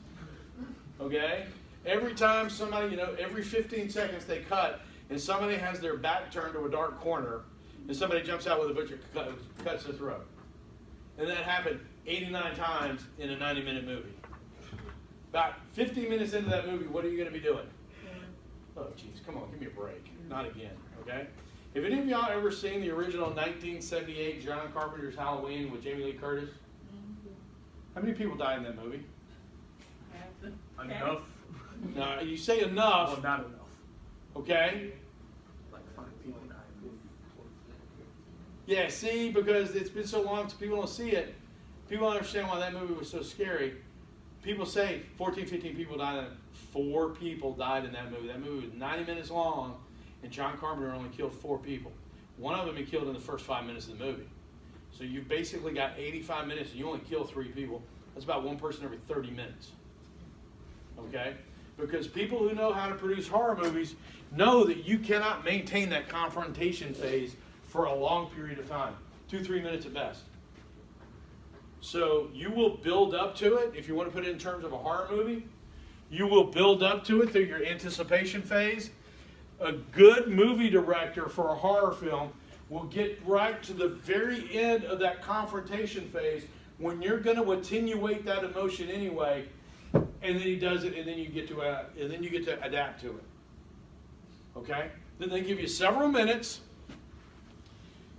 Okay? Every time somebody, every 15 seconds they cut, and somebody has their back turned to a dark corner, and somebody jumps out with a butcher, cuts their throat. And that happened 89 times in a 90-minute movie. About 15 minutes into that movie, what are you going to be doing? Oh, jeez, come on, give me a break. Not again, okay? Have any of y'all ever seen the original 1978 John Carpenter's Halloween with Jamie Lee Curtis? How many people died in that movie? Enough? Now, you say enough. Well, not enough. Okay? Like 5 people died. Yeah, see, because it's been so long, so people don't see it. People don't understand why that movie was so scary. People say 14, 15 people died in it. 4 people died in that movie. That movie was 90 minutes long, and John Carpenter only killed 4 people. One of them he killed in the first 5 minutes of the movie. So you've basically got 85 minutes, and you only kill 3 people. That's about 1 person every 30 minutes. Okay? Because people who know how to produce horror movies know that you cannot maintain that confrontation phase for a long period of time. 2-3 minutes at best. So you will build up to it. If you want to put it in terms of a horror movie, you will build up to it through your anticipation phase. A good movie director for a horror film will get right to the very end of that confrontation phase when you're going to attenuate that emotion anyway, and then he does it, and then you get to adapt to it. Okay? Then they give you several minutes.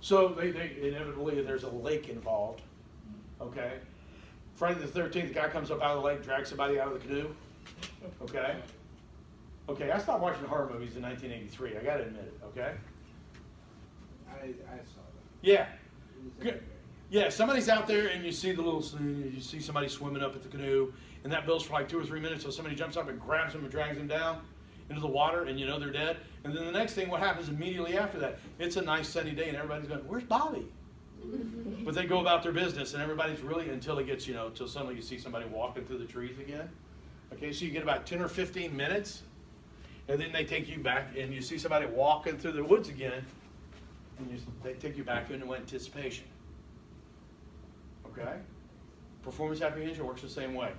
So they inevitably there's a lake involved. Okay? Friday the 13th, the guy comes up out of the lake, drags somebody out of the canoe. Okay? Okay, I stopped watching horror movies in 1983. I got to admit it. Okay? I saw that. Yeah. It was Good. okay. Yeah, somebody's out there and you see you see somebody swimming up at the canoe, and that builds for like 2 or 3 minutes. So somebody jumps up and grabs them and drags them down into the water, and you know they're dead. And then the next thing, what happens immediately after that? It's a nice sunny day, and everybody's going, "Where's Bobby?" But they go about their business, and everybody's really until it gets until suddenly you see somebody walking through the trees again. Okay, so you get about 10 or 15 minutes, and then they take you back, and you see somebody walking through the woods again, and they take you back into anticipation. Okay? Performance apprehension works the same way.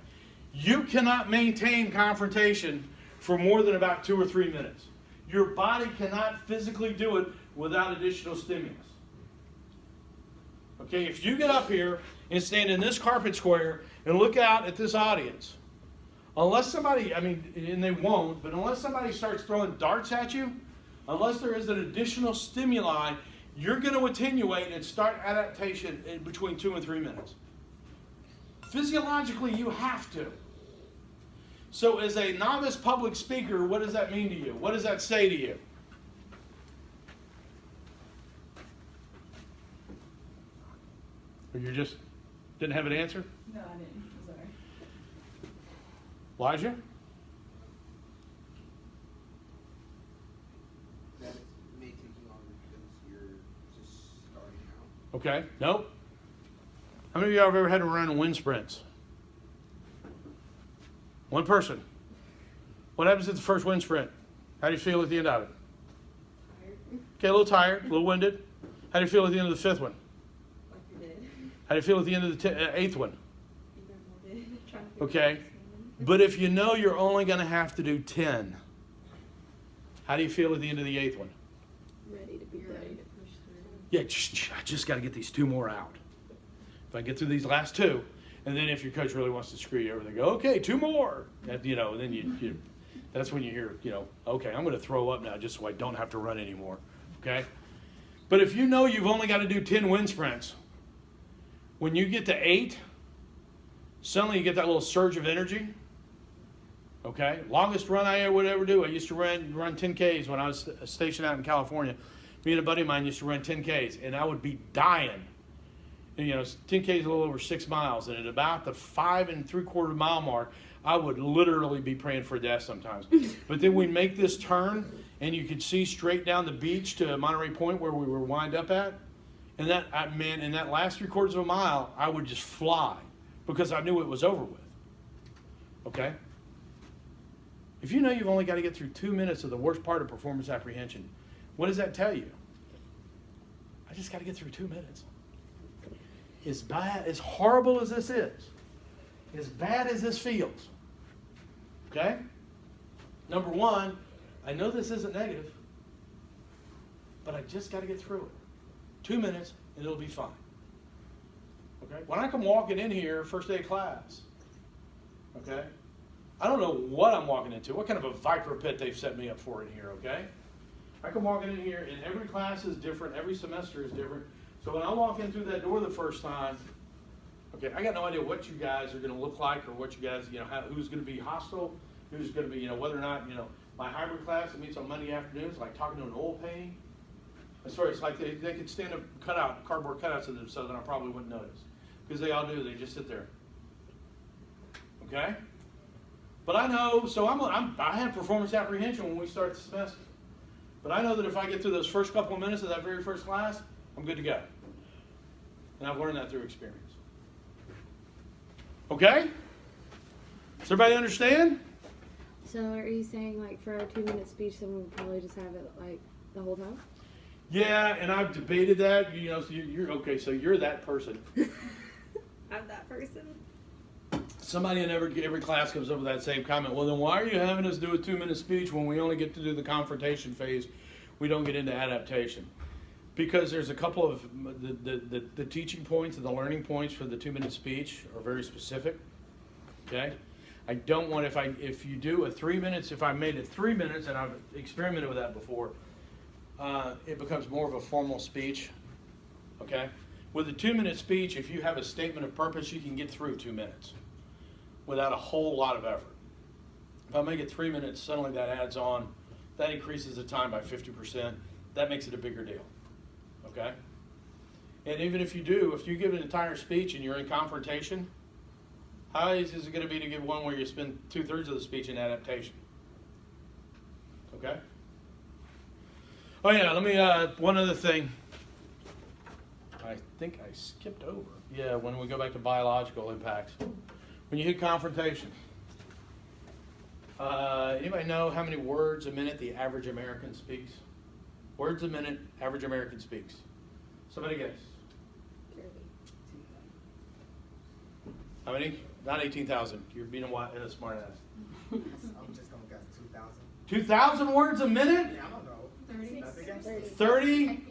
You cannot maintain confrontation for more than about 2 or 3 minutes. Your body cannot physically do it without additional stimulus. Okay, if you get up here and stand in this carpet square and look out at this audience, unless somebody, and they won't, but unless somebody starts throwing darts at you, unless there is an additional stimuli, you're going to attenuate and start adaptation in between 2 and 3 minutes. Physiologically, you have to. So as a novice public speaker, what does that mean to you? What does that say to you? Or you just didn't have an answer? No, I didn't. I'm sorry. Elijah? That may take you longer because you're just starting out. Okay. Nope. How many of you have ever had to run wind sprints? One person. What happens at the first wind sprint? How do you feel at the end of it? Okay, a little tired, a little winded. How do you feel at the end of the 5th one? Like you did. How do you feel at the end of the 8th one? You did. Trying to figure Okay. out what's But if you know you're only going to have to do 10, how do you feel at the end of the 8th one? going on. Ready to be You're ready ready. to push through. Yeah, I just got to get these 2 more out. If I get through these last 2, and then if your coach really wants to screw you over, they go, okay, 2 more. And, and then you that's when you hear, okay, I'm going to throw up now just so I don't have to run anymore. Okay? But if you know you've only got to do 10 wind sprints, when you get to 8, suddenly you get that little surge of energy. Okay? Longest run I would ever do, I used to run 10 Ks when I was stationed out in California. Me and a buddy of mine used to run 10 Ks, and I would be dying. And, 10 Ks is a little over 6 miles, and at about the 5 3/4 mile mark, I would literally be praying for death sometimes. But then we make this turn, and you could see straight down the beach to Monterey Point where we were wind up at. And in that last 3/4 of a mile, I would just fly because I knew it was over with. Okay? If you know you've only got to get through 2 minutes of the worst part of performance apprehension, what does that tell you? I just got to get through 2 minutes. As bad, as horrible as this is, as bad as this feels, okay? Number 1, I know this isn't negative, but I just got to get through it. 2 minutes, and it'll be fine. Okay? When I come walking in here, first day of class, okay? I don't know what I'm walking into, what kind of a viper pit they've set me up for in here, okay? I come walking in here, and every class is different, every semester is different. So when I walk in through that door the first time, okay, I got no idea what you guys are going to look like or what you guys, who's going to be hostile, who's going to be, whether or not, my hybrid class that meets on Monday afternoons, like talking to an oil painting. I swear, it's like they could stand up, cardboard cutouts of themselves, and I probably wouldn't notice. Because they all do, they just sit there. Okay? But I know, so I have performance apprehension when we start the semester. But I know that if I get through those first couple of minutes of that very first class, I'm good to go. And I've learned that through experience. Okay? Does everybody understand? So are you saying like for a 2-minute speech, someone would probably just have it like the whole time? Yeah, and I've debated that. So you're okay. So you're that person. I'm that person. Somebody in every class comes up with that same comment. Well, then why are you having us do a 2-minute speech when we only get to do the confrontation phase? We don't get into adaptation. Because there's a couple of the teaching points and the learning points for the 2-minute speech are very specific. Okay? I don't want, if you do a 3 minutes, if I made it 3 minutes, and I've experimented with that before, it becomes more of a formal speech. Okay? With a 2-minute speech, if you have a statement of purpose, you can get through 2 minutes without a whole lot of effort. If I make it 3 minutes, suddenly that adds on, that increases the time by 50%. That makes it a bigger deal. Okay? And even if you give an entire speech and you're in confrontation, how easy is it going to be to give one where you spend 2/3 of the speech in adaptation? Okay? Oh yeah, let me, one other thing. I think I skipped over. Yeah, when we go back to biological impacts. When you hit confrontation, anybody know how many words a minute the average American speaks? Words a minute, average American speaks. Somebody guess. How many? Not 18,000. You're being a smart ass. I'm just gonna guess 2,000. 2,000 words a minute? Yeah, I don't know. 30. 30?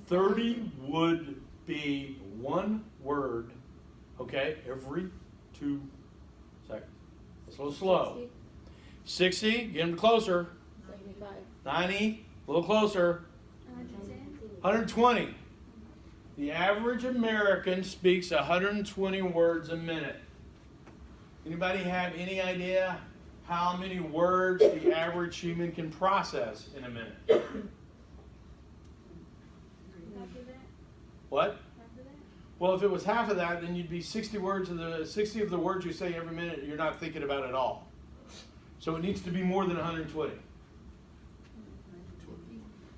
30 would be one word, okay, every 2 seconds. It's a little slow. 60, get them closer. 75. 90, a little closer. 120. The average American speaks 120 words a minute. Anybody have any idea how many words the average human can process in a minute? What? Well, if it was half of that, then you'd be 60 of the words you say every minute you're not thinking about at all. So it needs to be more than 120.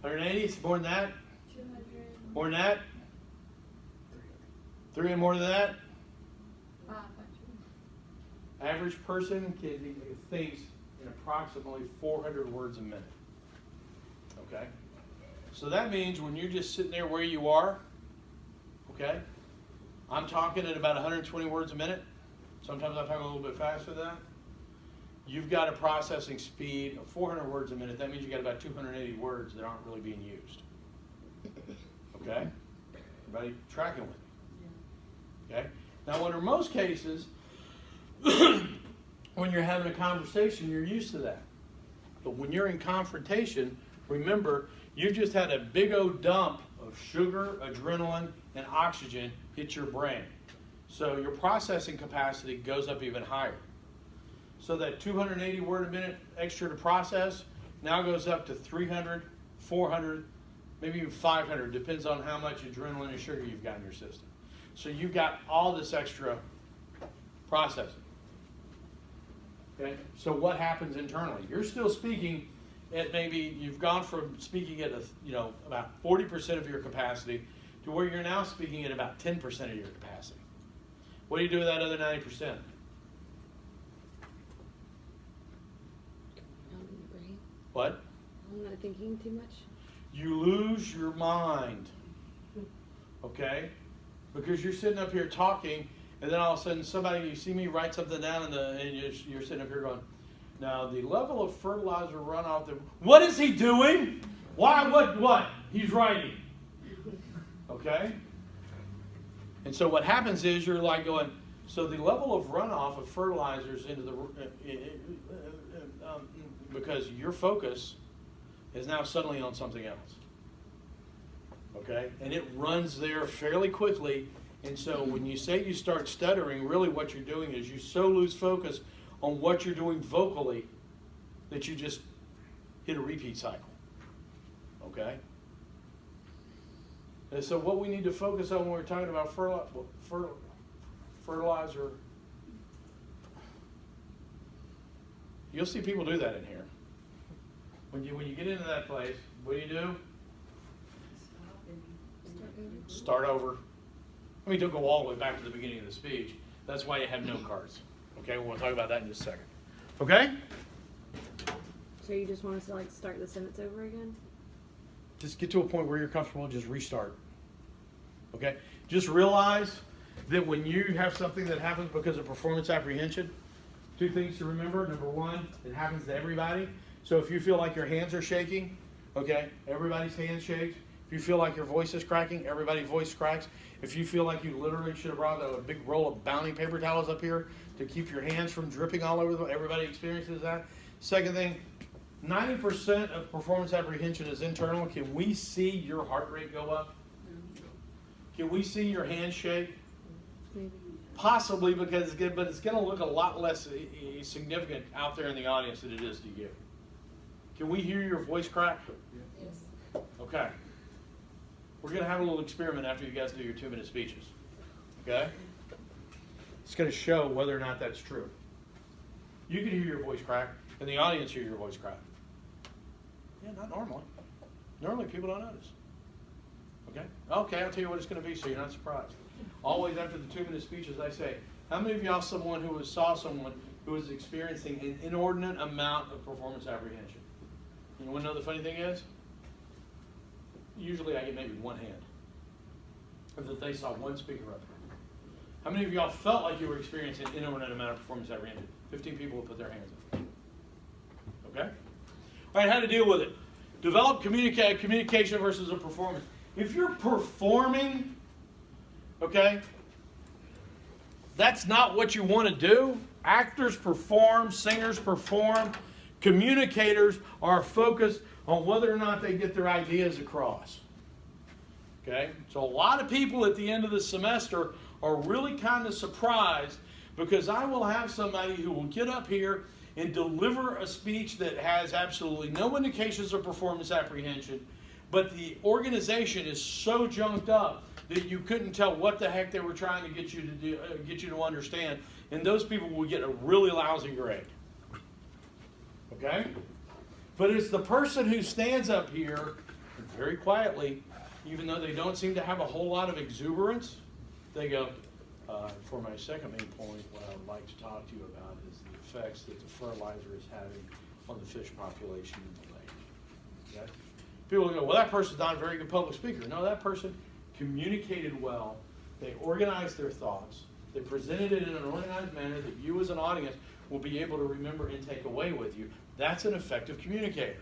180, it's more than that? 200. More than that? 3 more than that? Average person thinks in approximately 400 words a minute. Okay? So that means when you're just sitting there where you are, okay, I'm talking at about 120 words a minute. Sometimes I talk a little bit faster than that. You've got a processing speed of 400 words a minute. That means you've got about 280 words that aren't really being used. Okay? Everybody tracking with me? Okay? Now, under most cases, when you're having a conversation, you're used to that. But when you're in confrontation, remember, you've just had a big old dump of sugar, adrenaline, and oxygen hit your brain. So your processing capacity goes up even higher. So that 280 word a minute extra to process now goes up to 300, 400, maybe even 500, depends on how much adrenaline and sugar you've got in your system. So you've got all this extra processing. Okay? So what happens internally? You're still speaking at maybe, you've gone from speaking at about 40% of your capacity to where you're now speaking at about 10% of your capacity. What do you do with that other 90%? What? I'm not thinking too much. You lose your mind. Okay? Because you're sitting up here talking, and then all of a sudden somebody, you see me write something down and you're sitting up here going, now the level of fertilizer runoff, what is he doing? Why, what? He's writing. Okay? And so what happens is you're like going, so the level of runoff of fertilizers into the, because your focus is now suddenly on something else. Okay? And it runs there fairly quickly. And so when you say you start stuttering, really what you're doing is you so lose focus on what you're doing vocally that you just hit a repeat cycle. Okay? And so what we need to focus on when we're talking about fertilizer, you'll see people do that in here. When you get into that place, what do? Start over. I mean, don't go all the way back to the beginning of the speech. That's why you have note cards. Okay, we'll talk about that in just a second. Okay? So you just want us to like start the sentence over again? Just get to a point where you're comfortable, just restart. Okay? Just realize that when you have something that happens because of performance apprehension, two things to remember. Number one, it happens to everybody. So if you feel like your hands are shaking, okay, everybody's hand shakes. If you feel like your voice is cracking, everybody's voice cracks. If you feel like you literally should have brought a big roll of Bounty paper towels up here to keep your hands from dripping all over them, everybody experiences that. Second thing, 90% of performance apprehension is internal. Can we see your heart rate go up? Can we see your hand shake? Maybe. Possibly, because but it's going to look a lot less significant out there in the audience than it is to you. Can we hear your voice crack? Yes. Okay. We're going to have a little experiment after you guys do your 2-minute speeches. Okay? It's going to show whether or not that's true. You can hear your voice crack, and the audience hear your voice crack. Yeah, not normally. Normally people don't notice. Okay? Okay, I'll tell you what it's going to be so you're not surprised. Always after the 2-minute speeches, I say, how many of y'all saw someone who was experiencing an inordinate amount of performance apprehension? You want to know the funny thing is? Usually I get maybe one hand. Or that they saw one speaker up there. How many of y'all felt like you were experiencing an inordinate amount of performance apprehension? 15 people will put their hands up. Okay? All right, how to deal with it. Develop communication versus a performance. If you're performing, okay, that's not what you want to do. Actors perform, singers perform, communicators are focused on whether or not they get their ideas across. Okay? So a lot of people at the end of the semester are really kind of surprised because I will have somebody who will get up here and deliver a speech that has absolutely no indications of performance apprehension, but the organization is so junked up that you couldn't tell what the heck they were trying to get you to do, get you to understand, and those people will get a really lousy grade. Okay? But it's the person who stands up here very quietly, even though they don't seem to have a whole lot of exuberance, they go, for my second main point, what I would like to talk to you about is the effects that the fertilizer is having on the fish population in the lake. Okay? People go, well, that person's not a very good public speaker. No, that person communicated well. They organized their thoughts. They presented it in an organized manner that you as an audience will be able to remember and take away with you. That's an effective communicator.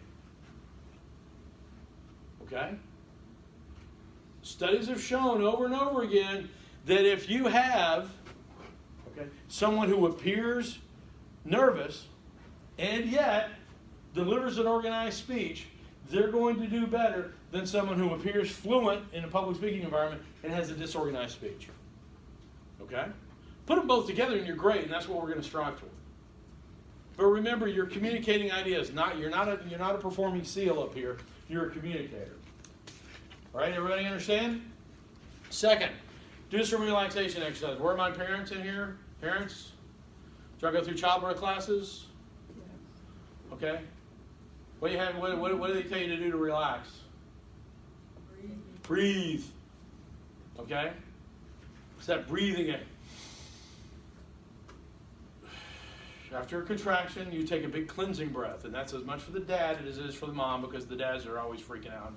Okay? Studies have shown over and over again that if you have someone who appears nervous and yet delivers an organized speech, they're going to do better than someone who appears fluent in a public speaking environment and has a disorganized speech. Okay? Put them both together and you're great, and that's what we're going to strive toward. But remember, you're communicating ideas. You're not a performing seal up here. You're a communicator. All right, everybody understand? Second, do some relaxation exercises. Where are my parents in here? Parents? Did y'all go through childbirth classes? Okay. What do they tell you to do to relax? Breathe. Okay? It's that breathing. After a contraction, you take a big cleansing breath, and that's as much for the dad as it is for the mom, because the dads are always freaking out.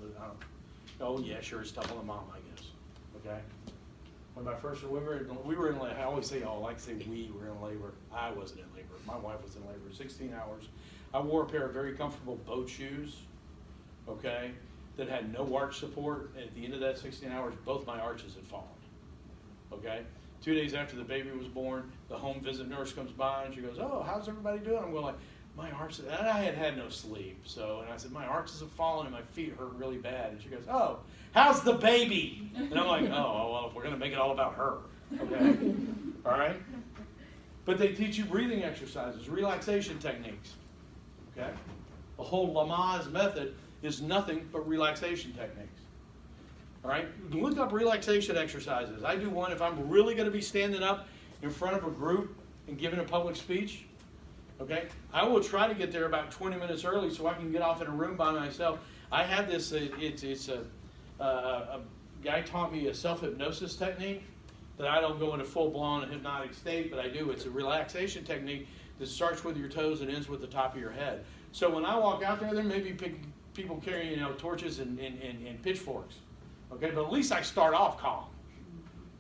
Oh yeah, sure, it's tough on the mom, I guess. Okay. When my first we were in labor. I always say, I like to say we were in labor. I wasn't in labor. My wife was in labor. 16 hours. I wore a pair of very comfortable boat shoes. Okay, that had no arch support. And at the end of that 16 hours, both my arches had fallen. Okay. 2 days after the baby was born, the home visit nurse comes by and she goes, "Oh, how's everybody doing?" I'm going like, "My arches," and I had no sleep. So, and I said, "My arches have fallen and my feet hurt really bad." And she goes, "Oh, how's the baby?" And I'm like, "Oh, well, if we're going to make it all about her." Okay. All right. But they teach you breathing exercises, relaxation techniques. Okay. The whole Lamaze method is nothing but relaxation techniques. All right, look up relaxation exercises. I do one if I'm really going to be standing up in front of a group and giving a public speech. Okay, I will try to get there about 20 minutes early so I can get off in a room by myself. I have this. It's a guy taught me a self-hypnosis technique that I don't go into full-blown hypnotic state, but I do. It's a relaxation technique that starts with your toes and ends with the top of your head. So when I walk out there may be people carrying torches and pitchforks. Okay, but at least I start off calm.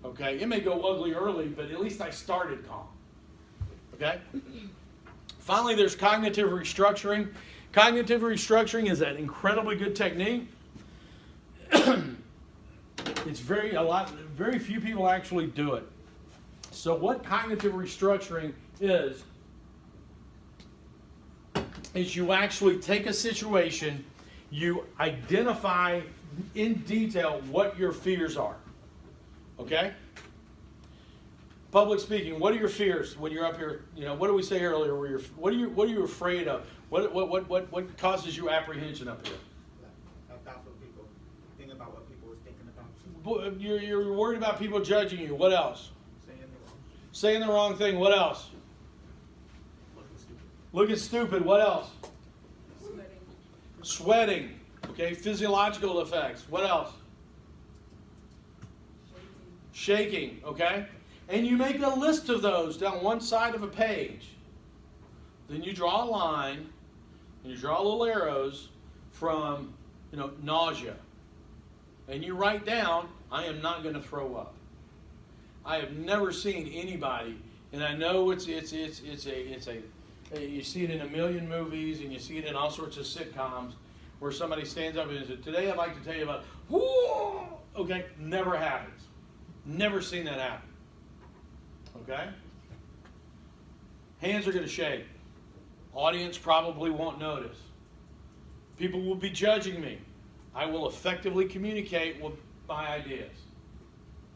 Okay? It may go ugly early, but at least I started calm. Okay? Finally, there's cognitive restructuring. Cognitive restructuring is an incredibly good technique. It's very few people actually do it. So what cognitive restructuring is you actually take a situation, you identify in detail what your fears are. Okay? Public speaking, what are your fears when you're up here? You know, what did we say earlier? What are you afraid of? What causes you apprehension up here? That's what people think about, what people is thinking about you. You're worried about people judging you. What else? Saying the wrong. Saying the wrong thing. What else? Looking stupid. Looking stupid. What else? Sweating. Sweating. Okay, physiological effects. What else? Shaking. Okay? And you make a list of those down one side of a page. Then you draw a line, and you draw little arrows from, nausea. And you write down, I am not going to throw up. I have never seen anybody, and I know it's you see it in a million movies, and you see it in all sorts of sitcoms, where somebody stands up and says, today I'd like to tell you about, whoo! Okay, never happens. Never seen that happen. Okay? Hands are going to shake. Audience probably won't notice. People will be judging me. I will effectively communicate with my ideas.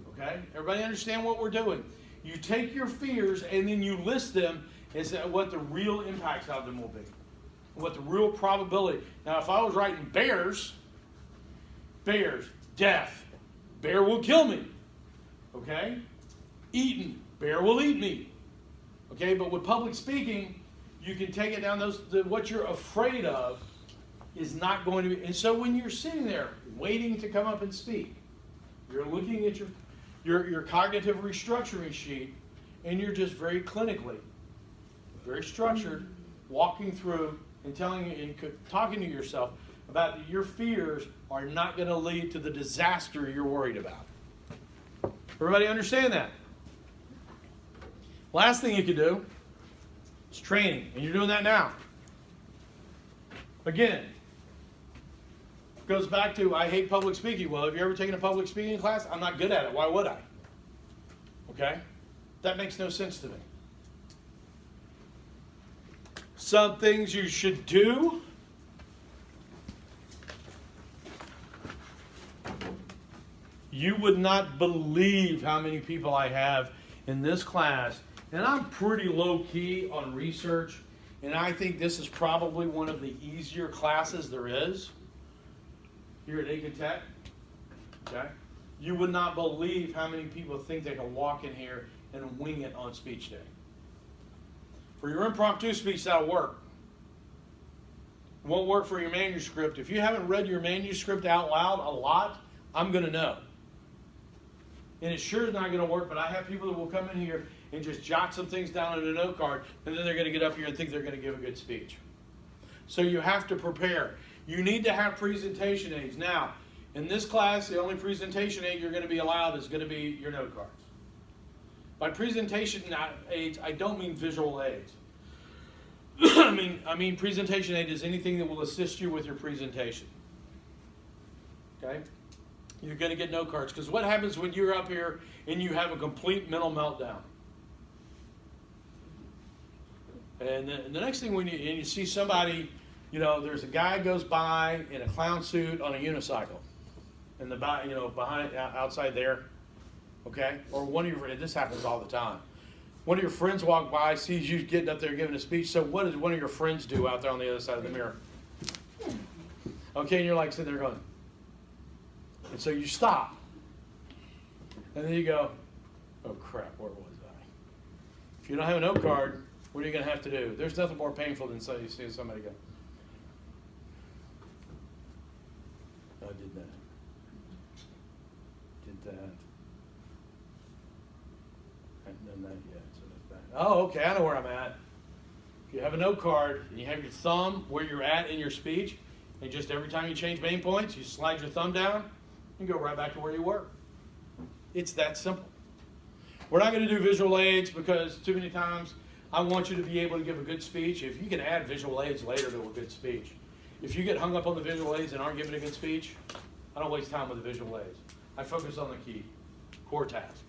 Okay? Everybody understand what we're doing? You take your fears and then you list them as what the real impacts of them will be. What the real probability. Now, if I was writing bears, death. Bear will kill me. Okay? Eaten. Bear will eat me. Okay? But with public speaking, you can take it down what you're afraid of is not going to be. And so when you're sitting there waiting to come up and speak, you're looking at your cognitive restructuring sheet, and you're just very clinically, very structured, walking through and telling you and talking to yourself about that your fears are not going to lead to the disaster you're worried about. Everybody understand that? Last thing you can do is training, and you're doing that now. Again, goes back to I hate public speaking. Well, have you ever taken a public speaking class? I'm not good at it. Why would I? Okay? That makes no sense to me. Some things you should do. You would not believe how many people I have in this class. And I'm pretty low-key on research. And I think this is probably one of the easier classes there is here at Aiken Tech. Okay? You would not believe how many people think they can walk in here and wing it on speech day. For your impromptu speech, that'll work. It won't work for your manuscript. If you haven't read your manuscript out loud a lot, I'm going to know. And it sure is not going to work, but I have people that will come in here and just jot some things down on a note card, and then they're going to get up here and think they're going to give a good speech. So you have to prepare. You need to have presentation aids. Now, in this class, the only presentation aid you're going to be allowed is going to be your note cards. By presentation aids, I don't mean visual aids. I mean presentation aid is anything that will assist you with your presentation. Okay? You're going to get note cards. Because what happens when you're up here and you have a complete mental meltdown? And the next thing when you see somebody, there's a guy goes by in a clown suit on a unicycle, and behind outside there, okay, or one of your, this happens all the time. One of your friends walk by, sees you getting up there giving a speech. So what does one of your friends do out there on the other side of the mirror? Okay, and you're like sitting there going, and so you stop, and then you go, oh crap, where was I? If you don't have a note card, what are you going to have to do? There's nothing more painful than seeing somebody go, I did that. Did that. I haven't done that yet, so that's bad. Oh, okay, I know where I'm at. If you have a note card and you have your thumb where you're at in your speech, and just every time you change main points, you slide your thumb down and go right back to where you were. It's that simple. We're not going to do visual aids because too many times I want you to be able to give a good speech. If you can add visual aids later to a good speech. If you get hung up on the visual aids and aren't giving a good speech, I don't waste time with the visual aids. I focus on the key, core task.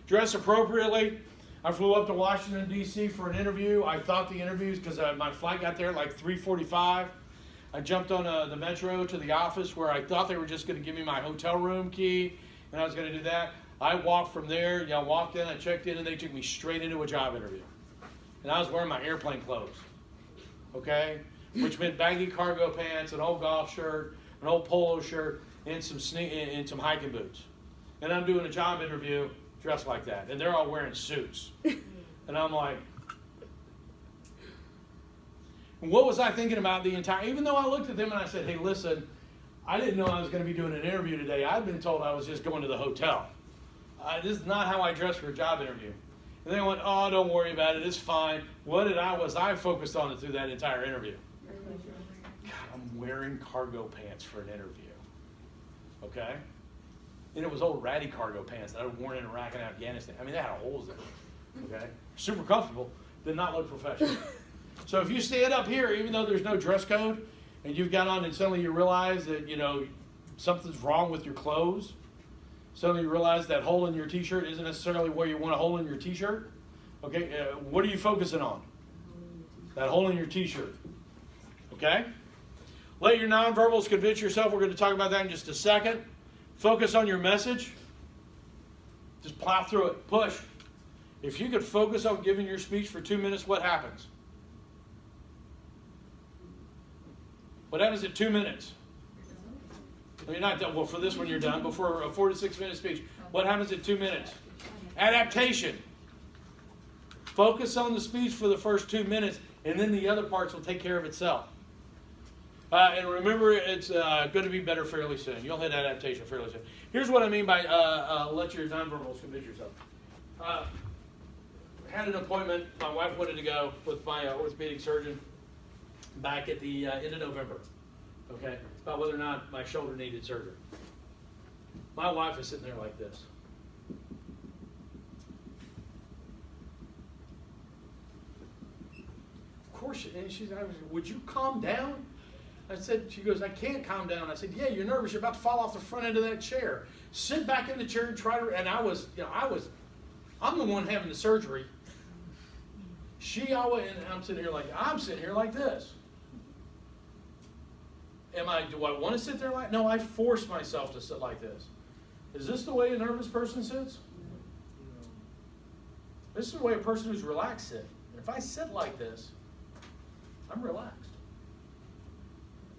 Dress appropriately. I flew up to Washington, D.C. for an interview. I thought the interviews, because my flight got there at like 3:45. I jumped on the metro to the office where I thought they were just going to give me my hotel room key, and I was going to do that. I walked from there, walked in, I checked in, and they took me straight into a job interview. And I was wearing my airplane clothes, okay? Which meant baggy cargo pants, an old golf shirt, an old polo shirt, and some hiking boots. And I'm doing a job interview dressed like that. And they're all wearing suits. And I'm like, what was I thinking about the entire, even though I looked at them and I said, hey, listen, I didn't know I was going to be doing an interview today. I'd been told I was just going to the hotel. This is not how I dress for a job interview. And they went, oh, don't worry about it. It's fine. What was I focused on through that entire interview? God, I'm wearing cargo pants for an interview. Okay? And it was old ratty cargo pants that I'd worn in Iraq and Afghanistan. I mean, they had holes in them. Okay? Super comfortable. Did not look professional. So if you stand up here, even though there's no dress code, and you've got on and suddenly you realize that, something's wrong with your clothes, suddenly you realize that hole in your t-shirt isn't necessarily where you want a hole in your t-shirt, okay? What are you focusing on? That hole in your t-shirt, okay? Let your nonverbals convince yourself. We're going to talk about that in just a second. Focus on your message. Just plow through it. Push. If you could focus on giving your speech for 2 minutes, what happens? What happens at 2 minutes? You're not done. Well, for this one you're done, but for a 4 to 6 minute speech, what happens at 2 minutes? Adaptation. Focus on the speech for the first 2 minutes, and then the other parts will take care of itself. And remember, it's going to be better fairly soon. You'll hit adaptation fairly soon. Here's what I mean by let your nonverbals convince yourself. Had an appointment. My wife wanted to go with my orthopedic surgeon back at the end of November. Okay, about whether or not my shoulder needed surgery. My wife is sitting there like this. Of course, and she's like, would you calm down? I said, she goes, I can't calm down. I said, yeah, you're nervous. You're about to fall off the front end of that chair. Sit back in the chair and try to, and I'm the one having the surgery. And I'm sitting here like this. Do I want to sit there like? No, I force myself to sit like this. Is this the way a nervous person sits? This is the way a person who's relaxed sits. If I sit like this, I'm relaxed.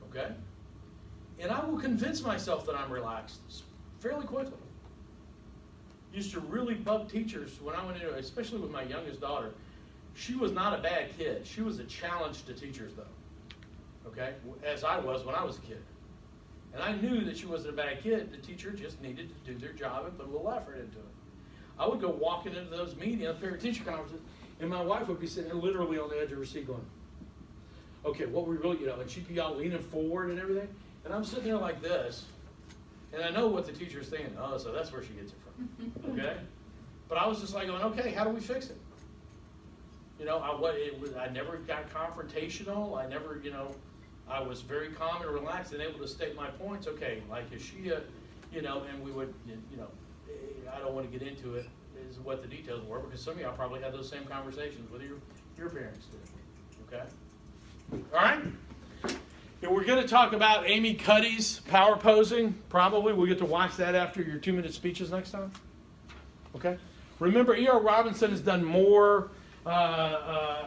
Okay? And I will convince myself that I'm relaxed fairly quickly. Used to really bug teachers when I went into, especially with my youngest daughter. She was not a bad kid. She was a challenge to teachers, though. Okay? As I was when I was a kid. And I knew that she wasn't a bad kid. The teacher just needed to do their job and put a little effort into it. I would go walking into those meetings, parent-teacher conferences, and my wife would be sitting there literally on the edge of her seat going, okay, what we really, and she'd be all leaning forward and everything. And I'm sitting there like this, and I know what the teacher's thinking. Oh, so that's where she gets it from. Okay? But I was just like going, okay, how do we fix it? I never got confrontational. I never, I was very calm and relaxed and able to state my points. Okay, like is she and we would, I don't want to get into it, is what the details were, because some of y'all probably had those same conversations with your parents too. Okay? All right? And we're going to talk about Amy Cuddy's power posing. Probably we'll get to watch that after your 2-minute speeches next time. Okay? Remember, E.R. Robinson has done more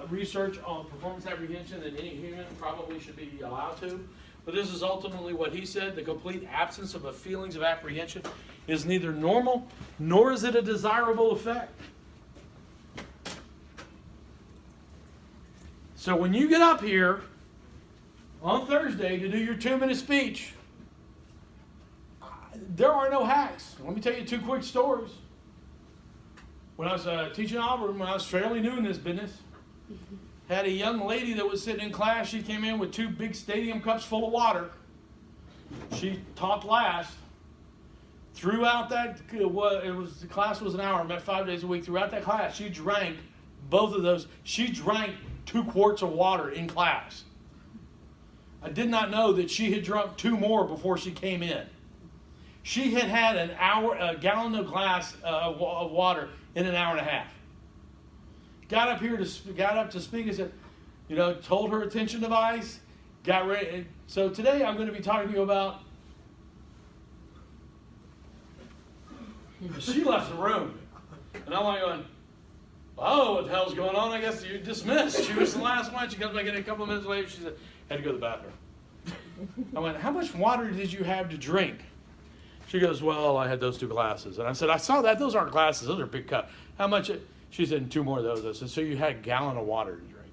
research on performance apprehension than any human probably should be allowed to. But this is ultimately what he said. The complete absence of feelings of apprehension is neither normal nor is it a desirable effect. So when you get up here on Thursday to do your 2-minute speech, there are no hacks. Let me tell you 2 quick stories. When I was teaching Auburn, when I was fairly new in this business, had a young lady that was sitting in class. She came in with 2 big stadium cups full of water. She talked last. Throughout that, the class was an hour. I met 5 days a week. Throughout that class, she drank both of those. She drank 2 quarts of water in class. I did not know that she had drunk 2 more before she came in. She had had a gallon of glass of water in an hour and a half. Got up to speak and said, told her attention device, got ready. So today I'm going to be talking to you about. She left the room, and I'm like going, "Oh, what the hell's going on? I guess you're dismissed." She was the last one. She comes back in a couple of minutes later. She said, "Had to go to the bathroom." I went, "How much water did you have to drink?" She goes, "Well, I had those 2 glasses." And I said, "I saw that. Those aren't glasses. Those are big cups. How much?" She said, 2 more of those. I said, "So you had a gallon of water to drink."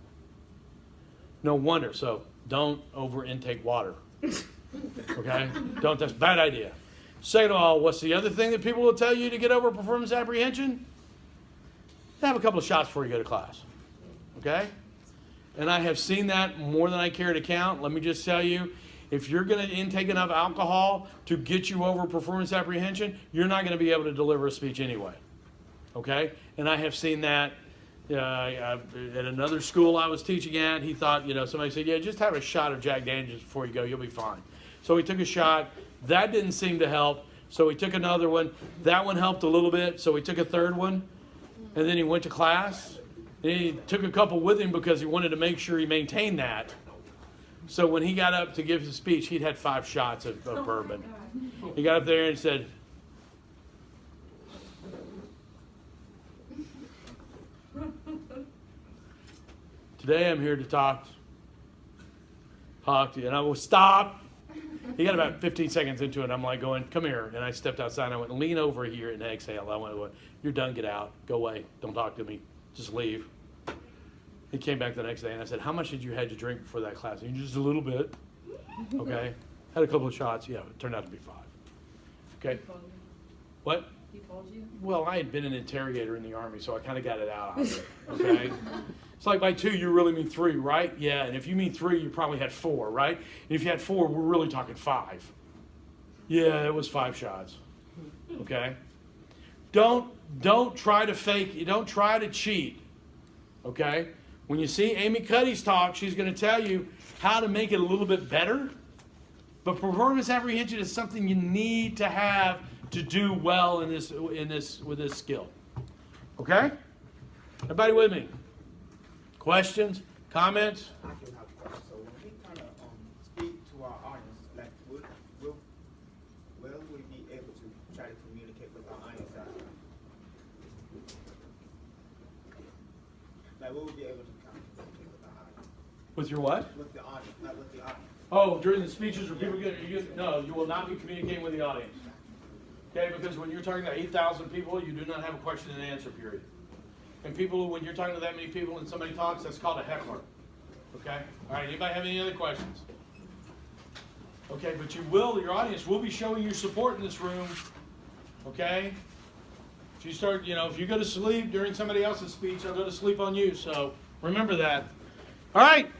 No wonder. So don't over intake water. Okay? That's a bad idea. Second of all, what's the other thing that people will tell you to get over performance apprehension? Have a couple of shots before you go to class. Okay? And I have seen that more than I care to count. Let me just tell you, if you're going to intake enough alcohol to get you over performance apprehension, you're not going to be able to deliver a speech anyway. Okay? And I have seen that at another school I was teaching at. He thought, somebody said, "Yeah, just have a shot of Jack Daniels before you go. You'll be fine." So he took a shot. That didn't seem to help. So he took another one. That one helped a little bit. So he took a third one. And then he went to class. And he took a couple with him because he wanted to make sure he maintained that. So when he got up to give his speech, he'd had 5 shots of bourbon. He got up there and said, "Today I'm here to talk to you." And I will stop. He got about 15 seconds into it. I'm like going, "Come here." And I stepped outside. And I went, "Lean over here and exhale." I went, "You're done. Get out. Go away. Don't talk to me. Just leave." He came back the next day and I said, "How much did you had to drink before that class?" And just a little bit. Okay. Had a couple of shots. Yeah, it turned out to be 5. Okay. What? He told you? Well, I had been an interrogator in the Army, so I kind of got it out of it. Okay. It's like by 2, you really mean 3, right? Yeah, and if you mean 3, you probably had 4, right? And if you had 4, we're really talking 5. Yeah, it was 5 shots. Okay? Don't try to fake it. Don't try to cheat. Okay? When you see Amy Cuddy's talk, she's going to tell you how to make it a little bit better. But performance apprehension is something you need to have to do well with this skill. Okay? Everybody with me? Questions? Comments? I can have a question. So when we kind of speak to our audience, like, will we be able to try to communicate with our audience? Like, will we be able to communicate with our audience? With your what? With the audience, not with the audience. Oh, during the speeches, are people no, you will not be communicating with the audience. Okay, because when you're talking to 8,000 people, you do not have a question and answer period. And people, when you're talking to that many people and somebody talks, that's called a heckler. Okay? All right, anybody have any other questions? Okay, but your audience will be showing you support in this room. Okay? If you start, if you go to sleep during somebody else's speech, they'll go to sleep on you. So remember that. All right.